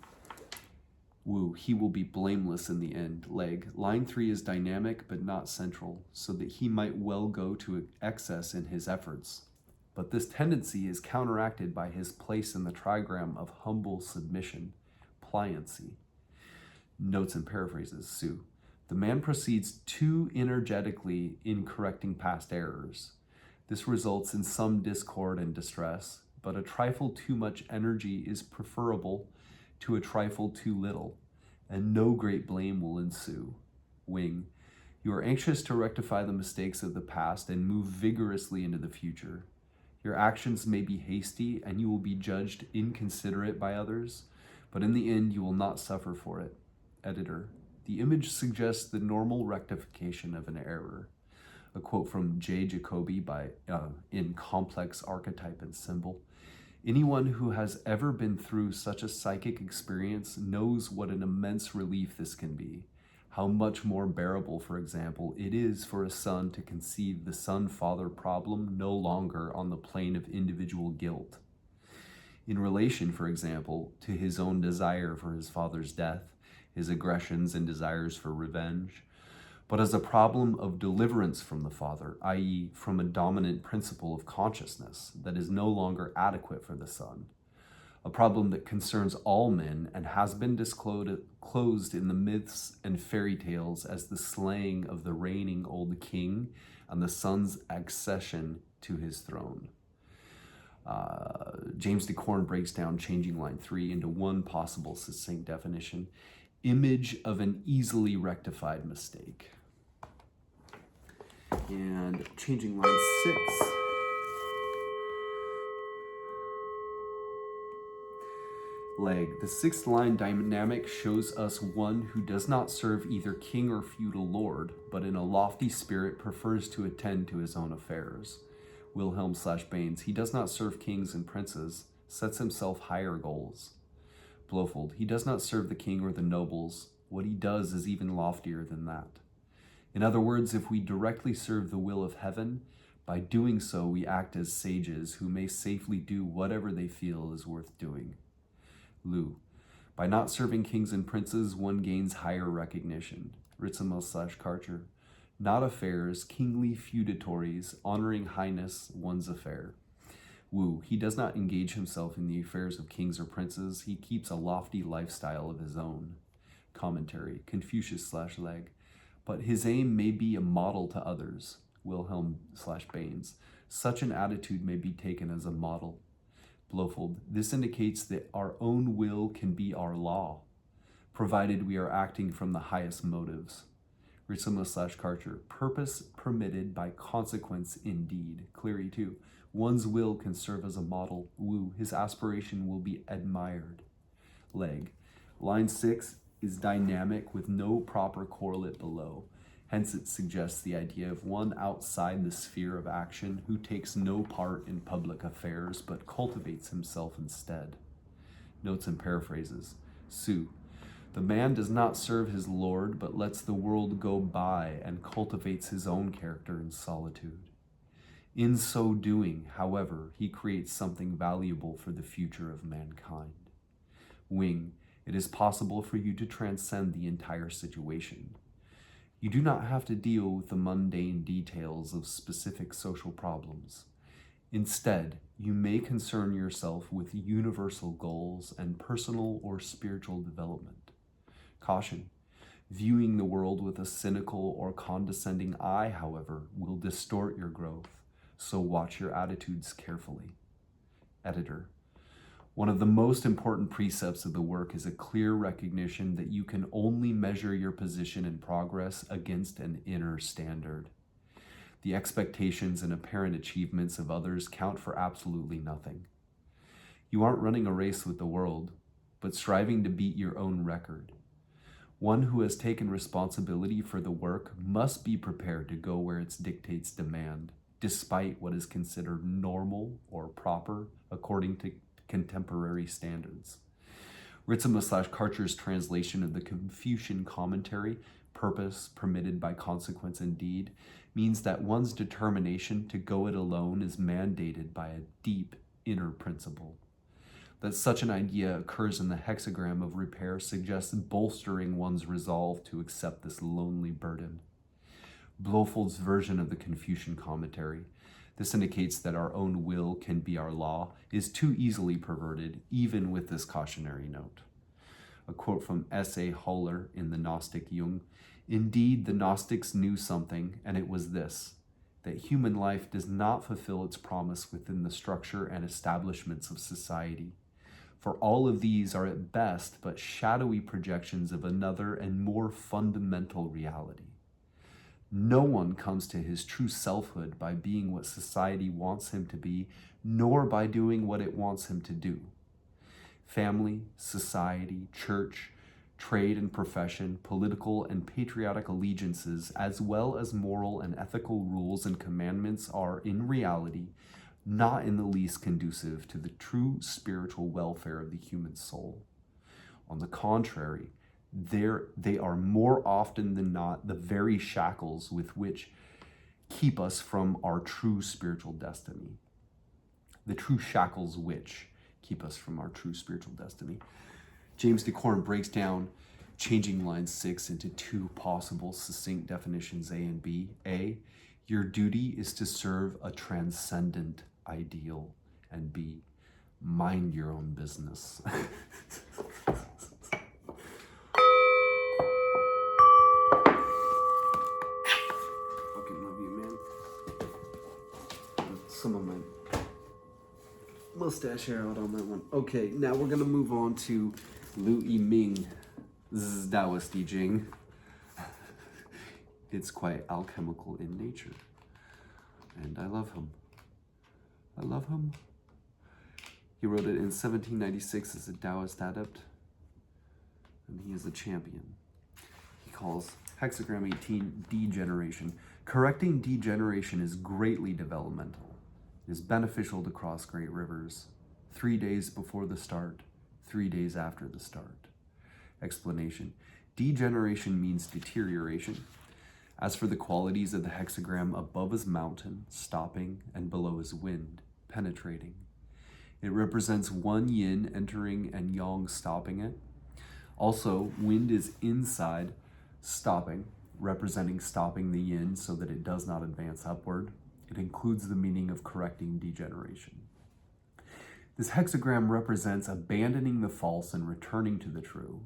Wu, he will be blameless in the end. Leg, line 3 is dynamic but not central, so that he might well go to excess in his efforts. But this tendency is counteracted by his place in the trigram of humble submission, pliancy. Notes and paraphrases, Su. The man proceeds too energetically in correcting past errors. This results in some discord and distress, but a trifle too much energy is preferable to a trifle too little, and no great blame will ensue. Wing, you are anxious to rectify the mistakes of the past and move vigorously into the future. Your actions may be hasty and you will be judged inconsiderate by others, but in the end you will not suffer for it. Editor, the image suggests the normal rectification of an error. A quote from J. Jacoby in Complex Archetype and Symbol. Anyone who has ever been through such a psychic experience knows what an immense relief this can be. How much more bearable, for example, it is for a son to conceive the son-father problem no longer on the plane of individual guilt. In relation, for example, to his own desire for his father's death, his aggressions and desires for revenge, but as a problem of deliverance from the father, i.e., from a dominant principle of consciousness that is no longer adequate for the son. A problem that concerns all men and has been disclosed in the myths and fairy tales as the slaying of the reigning old king and the son's accession to his throne. James Dekorne breaks down changing line 3 into one possible succinct definition: image of an easily rectified mistake. And changing line 6. Leg. The sixth line dynamic shows us one who does not serve either king or feudal lord, but in a lofty spirit prefers to attend to his own affairs. Wilhelm/Baines. He does not serve kings and princes, sets himself higher goals. Blofeld. He does not serve the king or the nobles. What he does is even loftier than that. In other words, if we directly serve the will of heaven, by doing so we act as sages who may safely do whatever they feel is worth doing. Lu. By not serving kings and princes, one gains higher recognition. Ritzema/Karcher. Not affairs, kingly feudatories, honoring highness, one's affair. Wu. He does not engage himself in the affairs of kings or princes. He keeps a lofty lifestyle of his own. Commentary. Confucius/Leg. But his aim may be a model to others. Wilhelm/Baines. Such an attitude may be taken as a model. Blofeld. This indicates that our own will can be our law, provided we are acting from the highest motives. Ritzema/Karcher. Purpose permitted by consequence indeed. Cleary too. One's will can serve as a model. Wu. His aspiration will be admired. Leg. Line 6 is dynamic with no proper correlate below. Hence it suggests the idea of one outside the sphere of action who takes no part in public affairs but cultivates himself instead. Notes and paraphrases. Su. The man does not serve his lord but lets the world go by and cultivates his own character in solitude. In so doing, however, he creates something valuable for the future of mankind. Wing. It is possible for you to transcend the entire situation. You do not have to deal with the mundane details of specific social problems. Instead, you may concern yourself with universal goals and personal or spiritual development. Caution. Viewing the world with a cynical or condescending eye, however, will distort your growth, so watch your attitudes carefully. Editor. One of the most important precepts of the work is a clear recognition that you can only measure your position and progress against an inner standard. The expectations and apparent achievements of others count for absolutely nothing. You aren't running a race with the world, but striving to beat your own record. One who has taken responsibility for the work must be prepared to go where its dictates demand, despite what is considered normal or proper according to contemporary standards. Ritzema/Karcher's translation of the Confucian commentary, purpose permitted by consequence indeed, means that one's determination to go it alone is mandated by a deep inner principle. That such an idea occurs in the hexagram of repair suggests bolstering one's resolve to accept this lonely burden. Blofeld's version of the Confucian commentary, this indicates that our own will can be our law, is too easily perverted, even with this cautionary note. A quote from S.A. Haller in the Gnostic Jung, "Indeed, the Gnostics knew something, and it was this, that human life does not fulfill its promise within the structure and establishments of society. For all of these are at best but shadowy projections of another and more fundamental reality. No one comes to his true selfhood by being what society wants him to be, nor by doing what it wants him to do. Family, society, church, trade and profession, political and patriotic allegiances, as well as moral and ethical rules and commandments are, in reality, not in the least conducive to the true spiritual welfare of the human soul. On the contrary, they are more often than not the very shackles with which keep us from our true spiritual destiny. The true shackles which keep us from our true spiritual destiny." James Dekorne breaks down changing line 6 into two possible succinct definitions, A and B. A, your duty is to serve a transcendent ideal. And B, mind your own business. Fucking love you, man. Some of my mustache hair out on that one. Okay, now we're gonna move on to I-ming. This is Taoist I Ching. It's quite alchemical in nature. And I love him. I love him. He wrote it in 1796 as a Taoist adept. And he is a champion. He calls Hexagram 18 Degeneration. Correcting degeneration is greatly developmental. It is beneficial to cross great rivers. 3 days before the start, 3 days after the start. Explanation. Degeneration means deterioration. As for the qualities of the hexagram, above is mountain, stopping, and below is wind, penetrating. It represents one yin entering and yang stopping it. Also, wind is inside, stopping, representing stopping the yin so that it does not advance upward. It includes the meaning of correcting degeneration. This hexagram represents abandoning the false and returning to the true.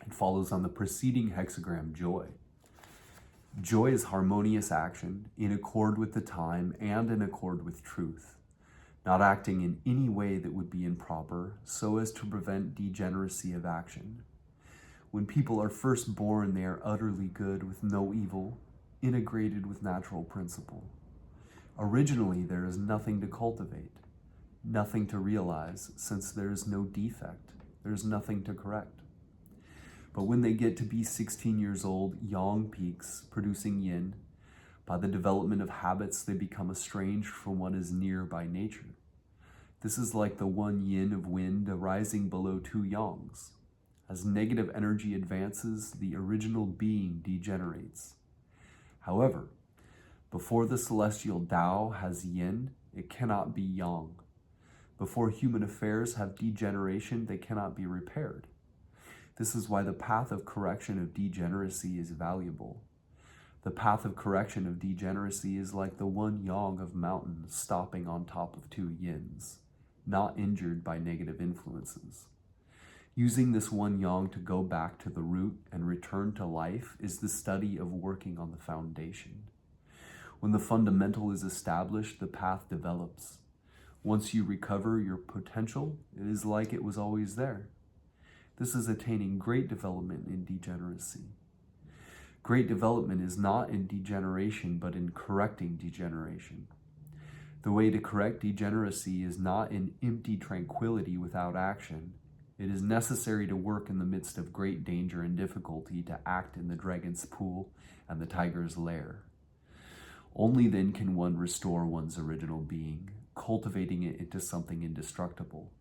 It follows on the preceding hexagram, joy. Joy is harmonious action, in accord with the time and in accord with truth, not acting in any way that would be improper, so as to prevent degeneracy of action. When people are first born, they are utterly good with no evil, integrated with natural principle. Originally, there is nothing to cultivate, nothing to realize, since there is no defect, there is nothing to correct. But when they get to be 16 years old, yang peaks, producing yin. By the development of habits, they become estranged from what is near by nature. This is like the one yin of wind arising below two yangs. As negative energy advances, the original being degenerates. However, before the celestial Tao has yin, it cannot be yang. Before human affairs have degeneration, they cannot be repaired. This is why the path of correction of degeneracy is valuable. The path of correction of degeneracy is like the one yang of mountain stopping on top of two yins, not injured by negative influences. Using this one yang to go back to the root and return to life is the study of working on the foundation. When the fundamental is established, the path develops. Once you recover your potential, it is like it was always there. This is attaining great development in degeneracy. Great development is not in degeneration, but in correcting degeneration. The way to correct degeneracy is not in empty tranquility without action. It is necessary to work in the midst of great danger and difficulty, to act in the dragon's pool and the tiger's lair. Only then can one restore one's original being, cultivating it into something indestructible.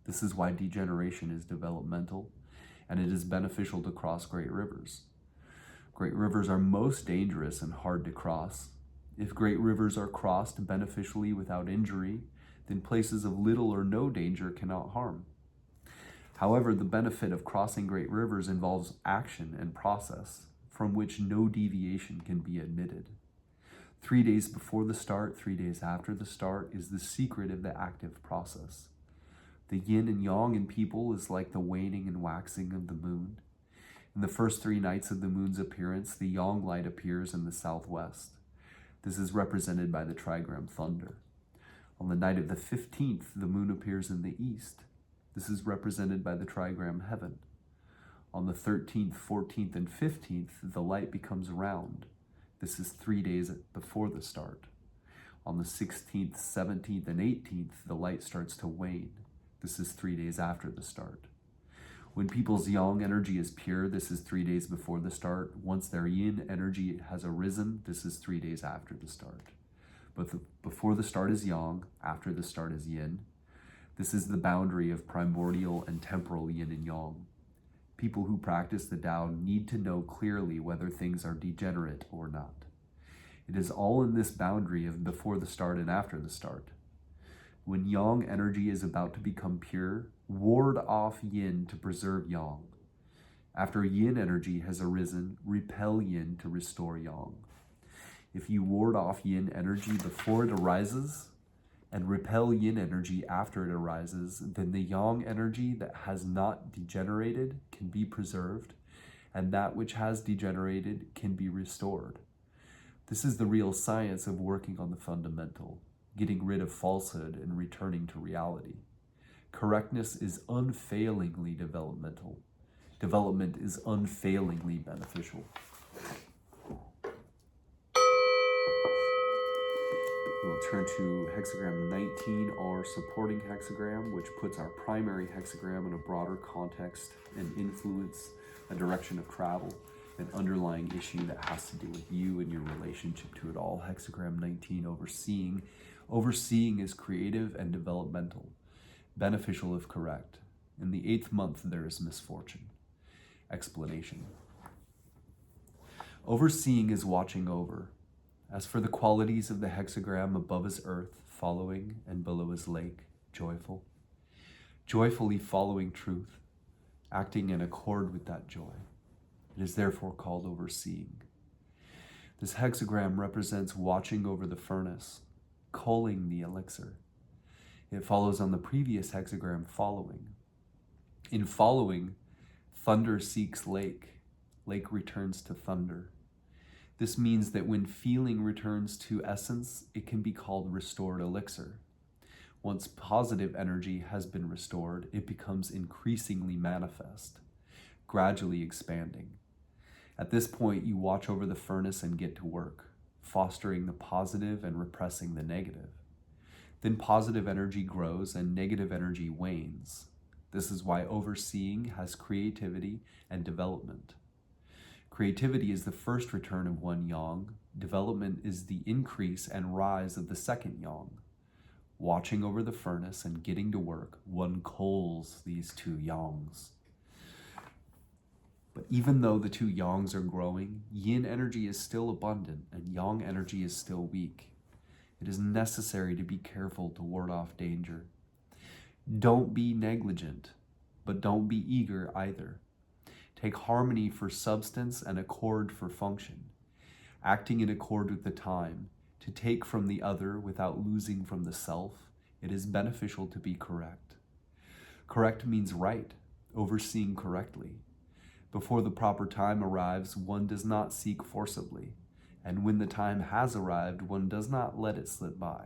This is why degeneration is developmental, and it is beneficial to cross great rivers. Great rivers are most dangerous and hard to cross. If great rivers are crossed beneficially without injury, then places of little or no danger cannot harm. However, the benefit of crossing great rivers involves action and process, from which no deviation can be admitted. 3 days before the start, 3 days after the start is the secret of the active process. The yin and yang in people is like the waning and waxing of the moon. In the first 3 nights of the moon's appearance, the yang light appears in the southwest. This is represented by the trigram thunder. On the night of the 15th, the moon appears in the east. This is represented by the trigram heaven. On the 13th, 14th, and 15th, the light becomes round. This is 3 days before the start. On the 16th, 17th, and 18th, the light starts to wane. This is 3 days after the start. When people's yang energy is pure, this is 3 days before the start. Once their yin energy has arisen, this is 3 days after the start. But before the start is yang, after the start is yin. This is the boundary of primordial and temporal yin and yang. People who practice the Tao need to know clearly whether things are degenerate or not. It is all in this boundary of before the start and after the start. When yang energy is about to become pure, ward off yin to preserve yang. After yin energy has arisen, repel yin to restore yang. If you ward off yin energy before it arises, and repel yin energy after it arises, then the yang energy that has not degenerated can be preserved, and that which has degenerated can be restored. This is the real science of working on the fundamental, getting rid of falsehood and returning to reality. Correctness is unfailingly developmental. Development is unfailingly beneficial. We'll turn to hexagram 19, our supporting hexagram, which puts our primary hexagram in a broader context and influence a direction of travel, an underlying issue that has to do with you and your relationship to it all. Hexagram 19, overseeing. Overseeing is creative and developmental, beneficial if correct. In the 8th month, there is misfortune. Explanation. Overseeing is watching over. As for the qualities of the hexagram, above is earth, following, and below is lake, joyful. Joyfully following truth, acting in accord with that joy. It is therefore called overseeing. This hexagram represents watching over the furnace, culling the elixir. It follows on the previous hexagram, following. In following, thunder seeks lake, lake returns to thunder. This means that when feeling returns to essence, it can be called restored elixir. Once positive energy has been restored, it becomes increasingly manifest, gradually expanding. At this point, you watch over the furnace and get to work, fostering the positive and repressing the negative. Then positive energy grows and negative energy wanes. This is why overseeing has creativity and development. Creativity is the first return of one yang. Development is the increase and rise of the second yang. Watching over the furnace and getting to work, one culls these 2 yangs. But even though the 2 yangs are growing, yin energy is still abundant and yang energy is still weak. It is necessary to be careful to ward off danger. Don't be negligent, but don't be eager either. Take harmony for substance and accord for function, acting in accord with the time, to take from the other without losing from the self. It is beneficial to be correct. Correct means right, overseeing correctly. Before the proper time arrives, one does not seek forcibly, and when the time has arrived, one does not let it slip by.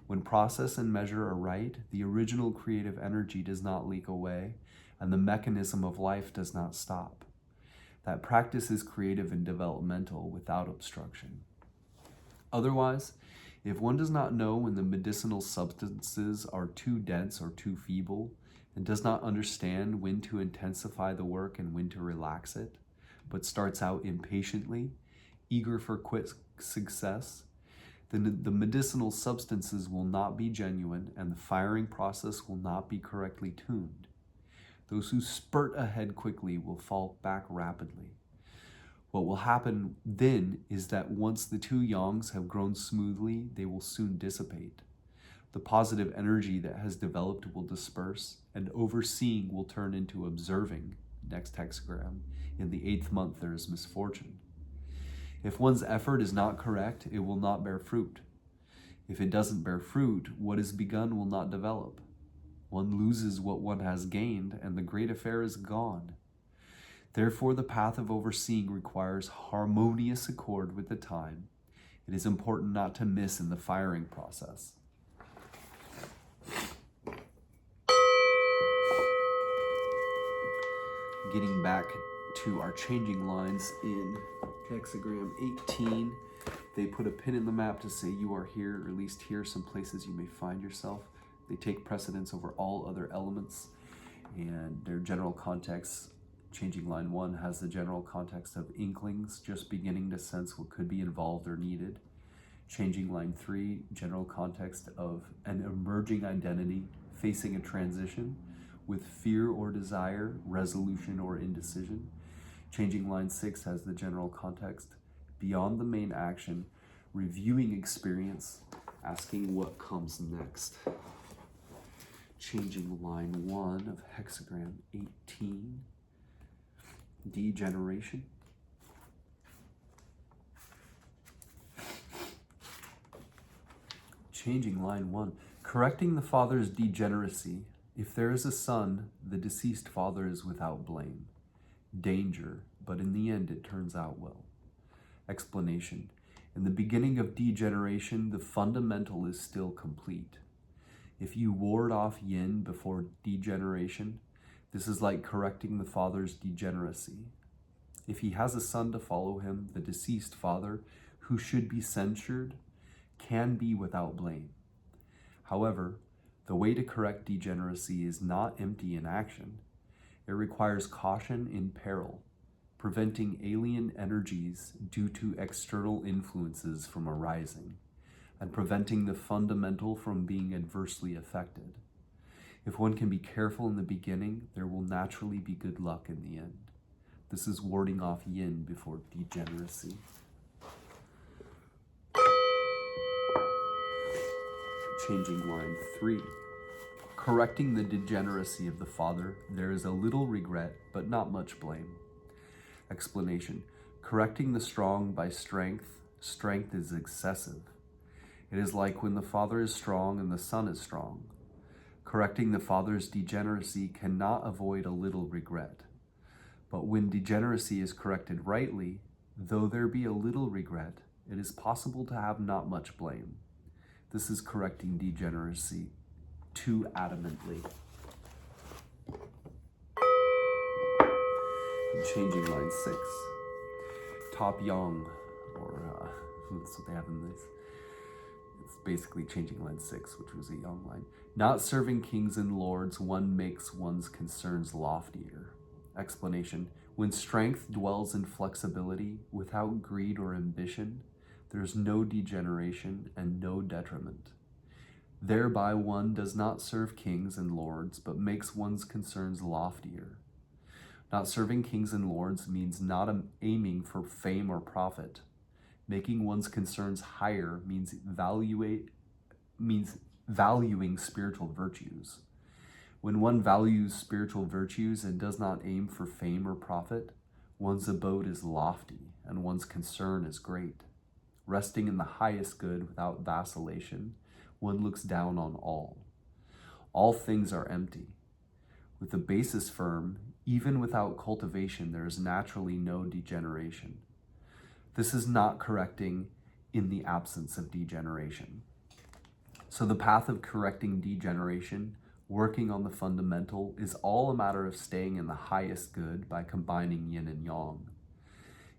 When process and measure are right, the original creative energy does not leak away, and the mechanism of life does not stop. That practice is creative and developmental without obstruction. Otherwise, if one does not know when the medicinal substances are too dense or too feeble, and does not understand when to intensify the work and when to relax it, but starts out impatiently, eager for quick success, then the medicinal substances will not be genuine and the firing process will not be correctly tuned. Those who spurt ahead quickly will fall back rapidly. What will happen then is that once the 2 yangs have grown smoothly, they will soon dissipate. The positive energy that has developed will disperse, and overseeing will turn into observing. Next hexagram. In the 8th month, there is misfortune. If one's effort is not correct, it will not bear fruit. If it doesn't bear fruit, what is begun will not develop. One loses what one has gained, and the great affair is gone. Therefore, the path of overseeing requires harmonious accord with the time. It is important not to miss in the firing process. Getting back to our changing lines in hexagram 18, they put a pin in the map to say you are here, or at least here, some places you may find yourself. They take precedence over all other elements, and their general context. Changing line 1 has the general context of inklings, just beginning to sense what could be involved or needed. Changing line 3, general context of an emerging identity facing a transition with fear or desire, resolution or indecision. Changing line 6 has the general context beyond the main action, reviewing experience, asking what comes next. Changing line 1 of hexagram 18, degeneration. Changing line 1, correcting the father's degeneracy. If there is a son, the deceased father is without blame. Danger, but in the end it turns out well. Explanation. In the beginning of degeneration, the fundamental is still complete. If you ward off yin before degeneration, this is like correcting the father's degeneracy. If he has a son to follow him, the deceased father, who should be censured, can be without blame. However, the way to correct degeneracy is not empty in action. It requires caution in peril, preventing alien energies due to external influences from arising, and preventing the fundamental from being adversely affected. If one can be careful in the beginning, there will naturally be good luck in the end. This is warding off yin before degeneracy. Changing line 3. Correcting the degeneracy of the father, there is a little regret, but not much blame. Explanation. Correcting the strong by strength, strength is excessive. It is like when the father is strong and the son is strong. Correcting the father's degeneracy cannot avoid a little regret. But when degeneracy is corrected rightly, though there be a little regret, it is possible to have not much blame. This is correcting degeneracy too adamantly. Changing line 6. Top yang, or that's what they have in this. It's basically changing line 6, which was a yang line. Not serving kings and lords, one makes one's concerns loftier. Explanation. When strength dwells in flexibility, without greed or ambition, there is no degeneration and no detriment. Thereby one does not serve kings and lords, but makes one's concerns loftier. Not serving kings and lords means not aiming for fame or profit. Making one's concerns higher means valuing spiritual virtues. When one values spiritual virtues and does not aim for fame or profit, one's abode is lofty and one's concern is great. Resting in the highest good without vacillation, one looks down on all. All things are empty. With the basis firm, even without cultivation, there is naturally no degeneration. This is not correcting in the absence of degeneration. So the path of correcting degeneration, working on the fundamental, is all a matter of staying in the highest good by combining yin and yang.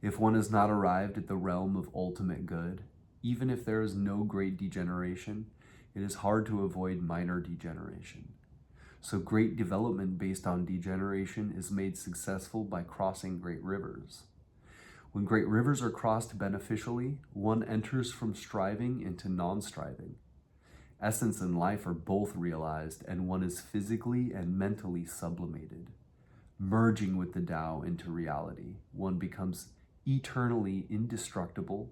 If one has not arrived at the realm of ultimate good, even if there is no great degeneration, it is hard to avoid minor degeneration. So great development based on degeneration is made successful by crossing great rivers. When great rivers are crossed beneficially, one enters from striving into non-striving. Essence and life are both realized, and one is physically and mentally sublimated. Merging with the Tao into reality, one becomes eternally indestructible,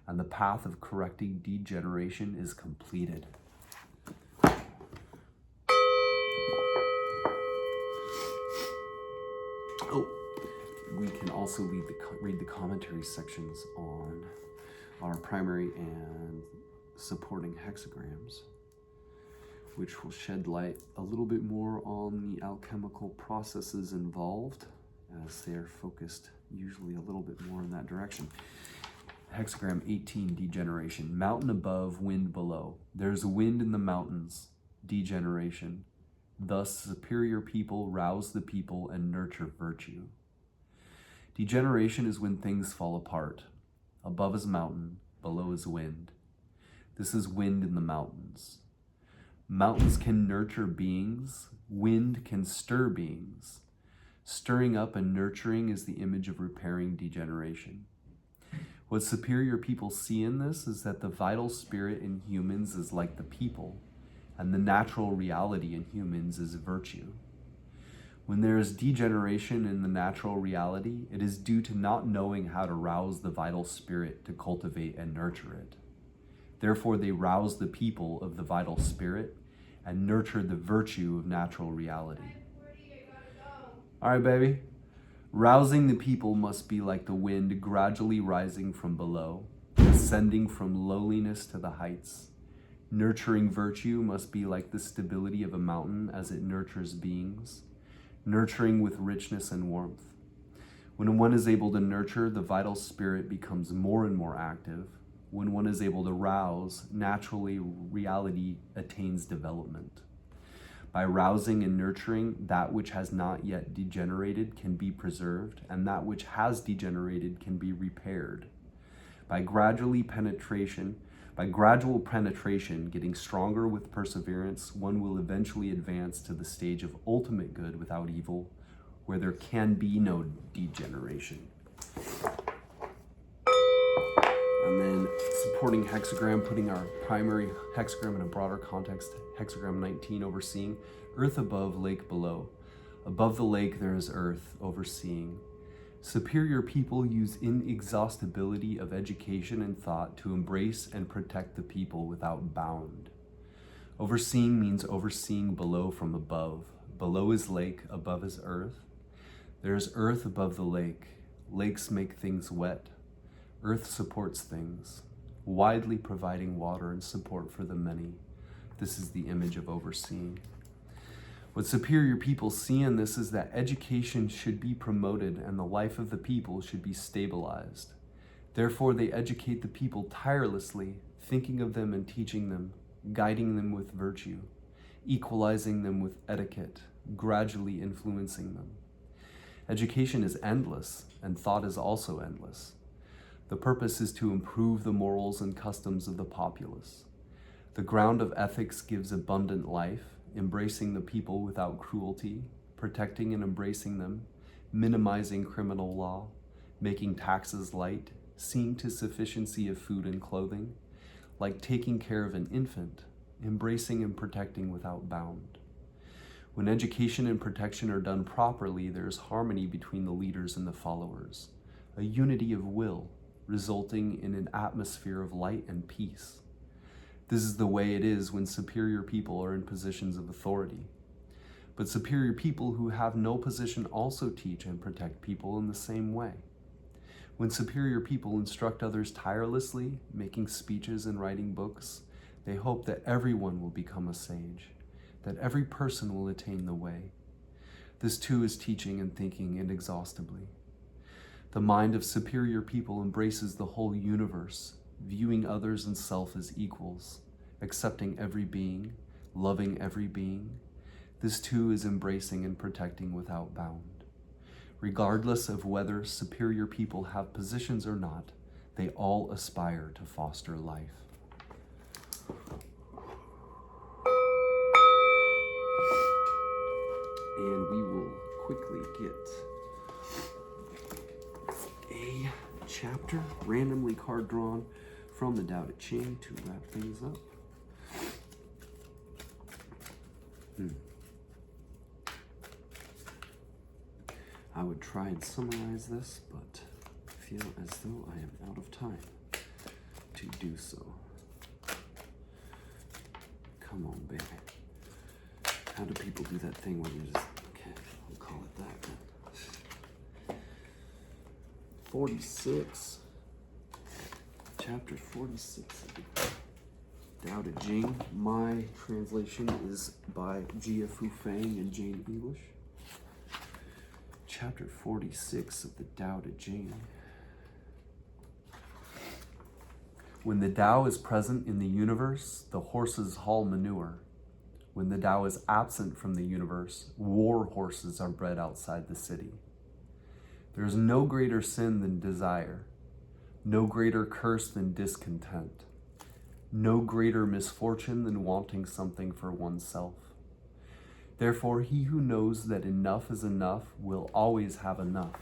and the path of correcting degeneration is completed. we can also read the commentary sections on our primary and supporting hexagrams, which will shed light a little bit more on the alchemical processes involved, as they are focused usually a little bit more in that direction. Hexagram 18, Degeneration. Mountain above, wind below. There's wind in the mountains, degeneration. Thus, superior people rouse the people and nurture virtue. Degeneration is when things fall apart. Above is mountain, below is wind. This is wind in the mountains. Mountains can nurture beings. Wind can stir beings. Stirring up and nurturing is the image of repairing degeneration. What superior people see in this is that the vital spirit in humans is like the people, and the natural reality in humans is virtue. When there is degeneration in the natural reality, it is due to not knowing how to rouse the vital spirit to cultivate and nurture it. Therefore, they rouse the people of the vital spirit and nurture the virtue of natural reality. All right, baby. Rousing the people must be like the wind gradually rising from below, ascending from lowliness to the heights. Nurturing virtue must be like the stability of a mountain as it nurtures beings, nurturing with richness and warmth. When one is able to nurture, the vital spirit becomes more and more active. When one is able to rouse, naturally reality attains development. By rousing and nurturing, that which has not yet degenerated can be preserved, and that which has degenerated can be repaired. By gradual penetration, getting stronger with perseverance, one will eventually advance to the stage of ultimate good without evil, where there can be no degeneration. And then supporting hexagram, putting our primary hexagram in a broader context, hexagram 19, overseeing. Earth above, lake below. Above the lake there is earth, overseeing. Superior people use inexhaustibility of education and thought to embrace and protect the people without bound. Overseeing means overseeing below from above. Below is lake, above is earth. There is earth above the lake. Lakes make things wet. Earth supports things, widely providing water and support for the many. This is the image of overseeing. What superior people see in this is that education should be promoted and the life of the people should be stabilized. Therefore, they educate the people tirelessly, thinking of them and teaching them, guiding them with virtue, equalizing them with etiquette, gradually influencing them. Education is endless, and thought is also endless. The purpose is to improve the morals and customs of the populace. The ground of ethics gives abundant life, embracing the people without cruelty, protecting and embracing them, minimizing criminal law, making taxes light, seeing to sufficiency of food and clothing, like taking care of an infant, embracing and protecting without bound. When education and protection are done properly, there is harmony between the leaders and the followers, a unity of will, resulting in an atmosphere of light and peace. This is the way it is when superior people are in positions of authority. But superior people who have no position also teach and protect people in the same way. When superior people instruct others tirelessly, making speeches and writing books, they hope that everyone will become a sage, that every person will attain the way. This too is teaching and thinking inexhaustibly. The mind of superior people embraces the whole universe, viewing others and self as equals, accepting every being, loving every being. This too is embracing and protecting without bound. Regardless of whether superior people have positions or not, they all aspire to foster life. And we will quickly get a chapter, randomly card drawn from the Tao Te Ching to wrap things up. I would try and summarize this, but I feel as though I am out of time to do so. Come on, baby. How do people do that thing where you just, okay, we'll call it that. 46. Chapter 46 of the Tao Te Ching. My translation is by Jia Fu Fang and Jane English. Chapter 46 of the Tao Te Ching. When the Tao is present in the universe, the horses haul manure. When the Tao is absent from the universe, war horses are bred outside the city. There is no greater sin than desire, no greater curse than discontent, no greater misfortune than wanting something for oneself. Therefore, he who knows that enough is enough will always have enough.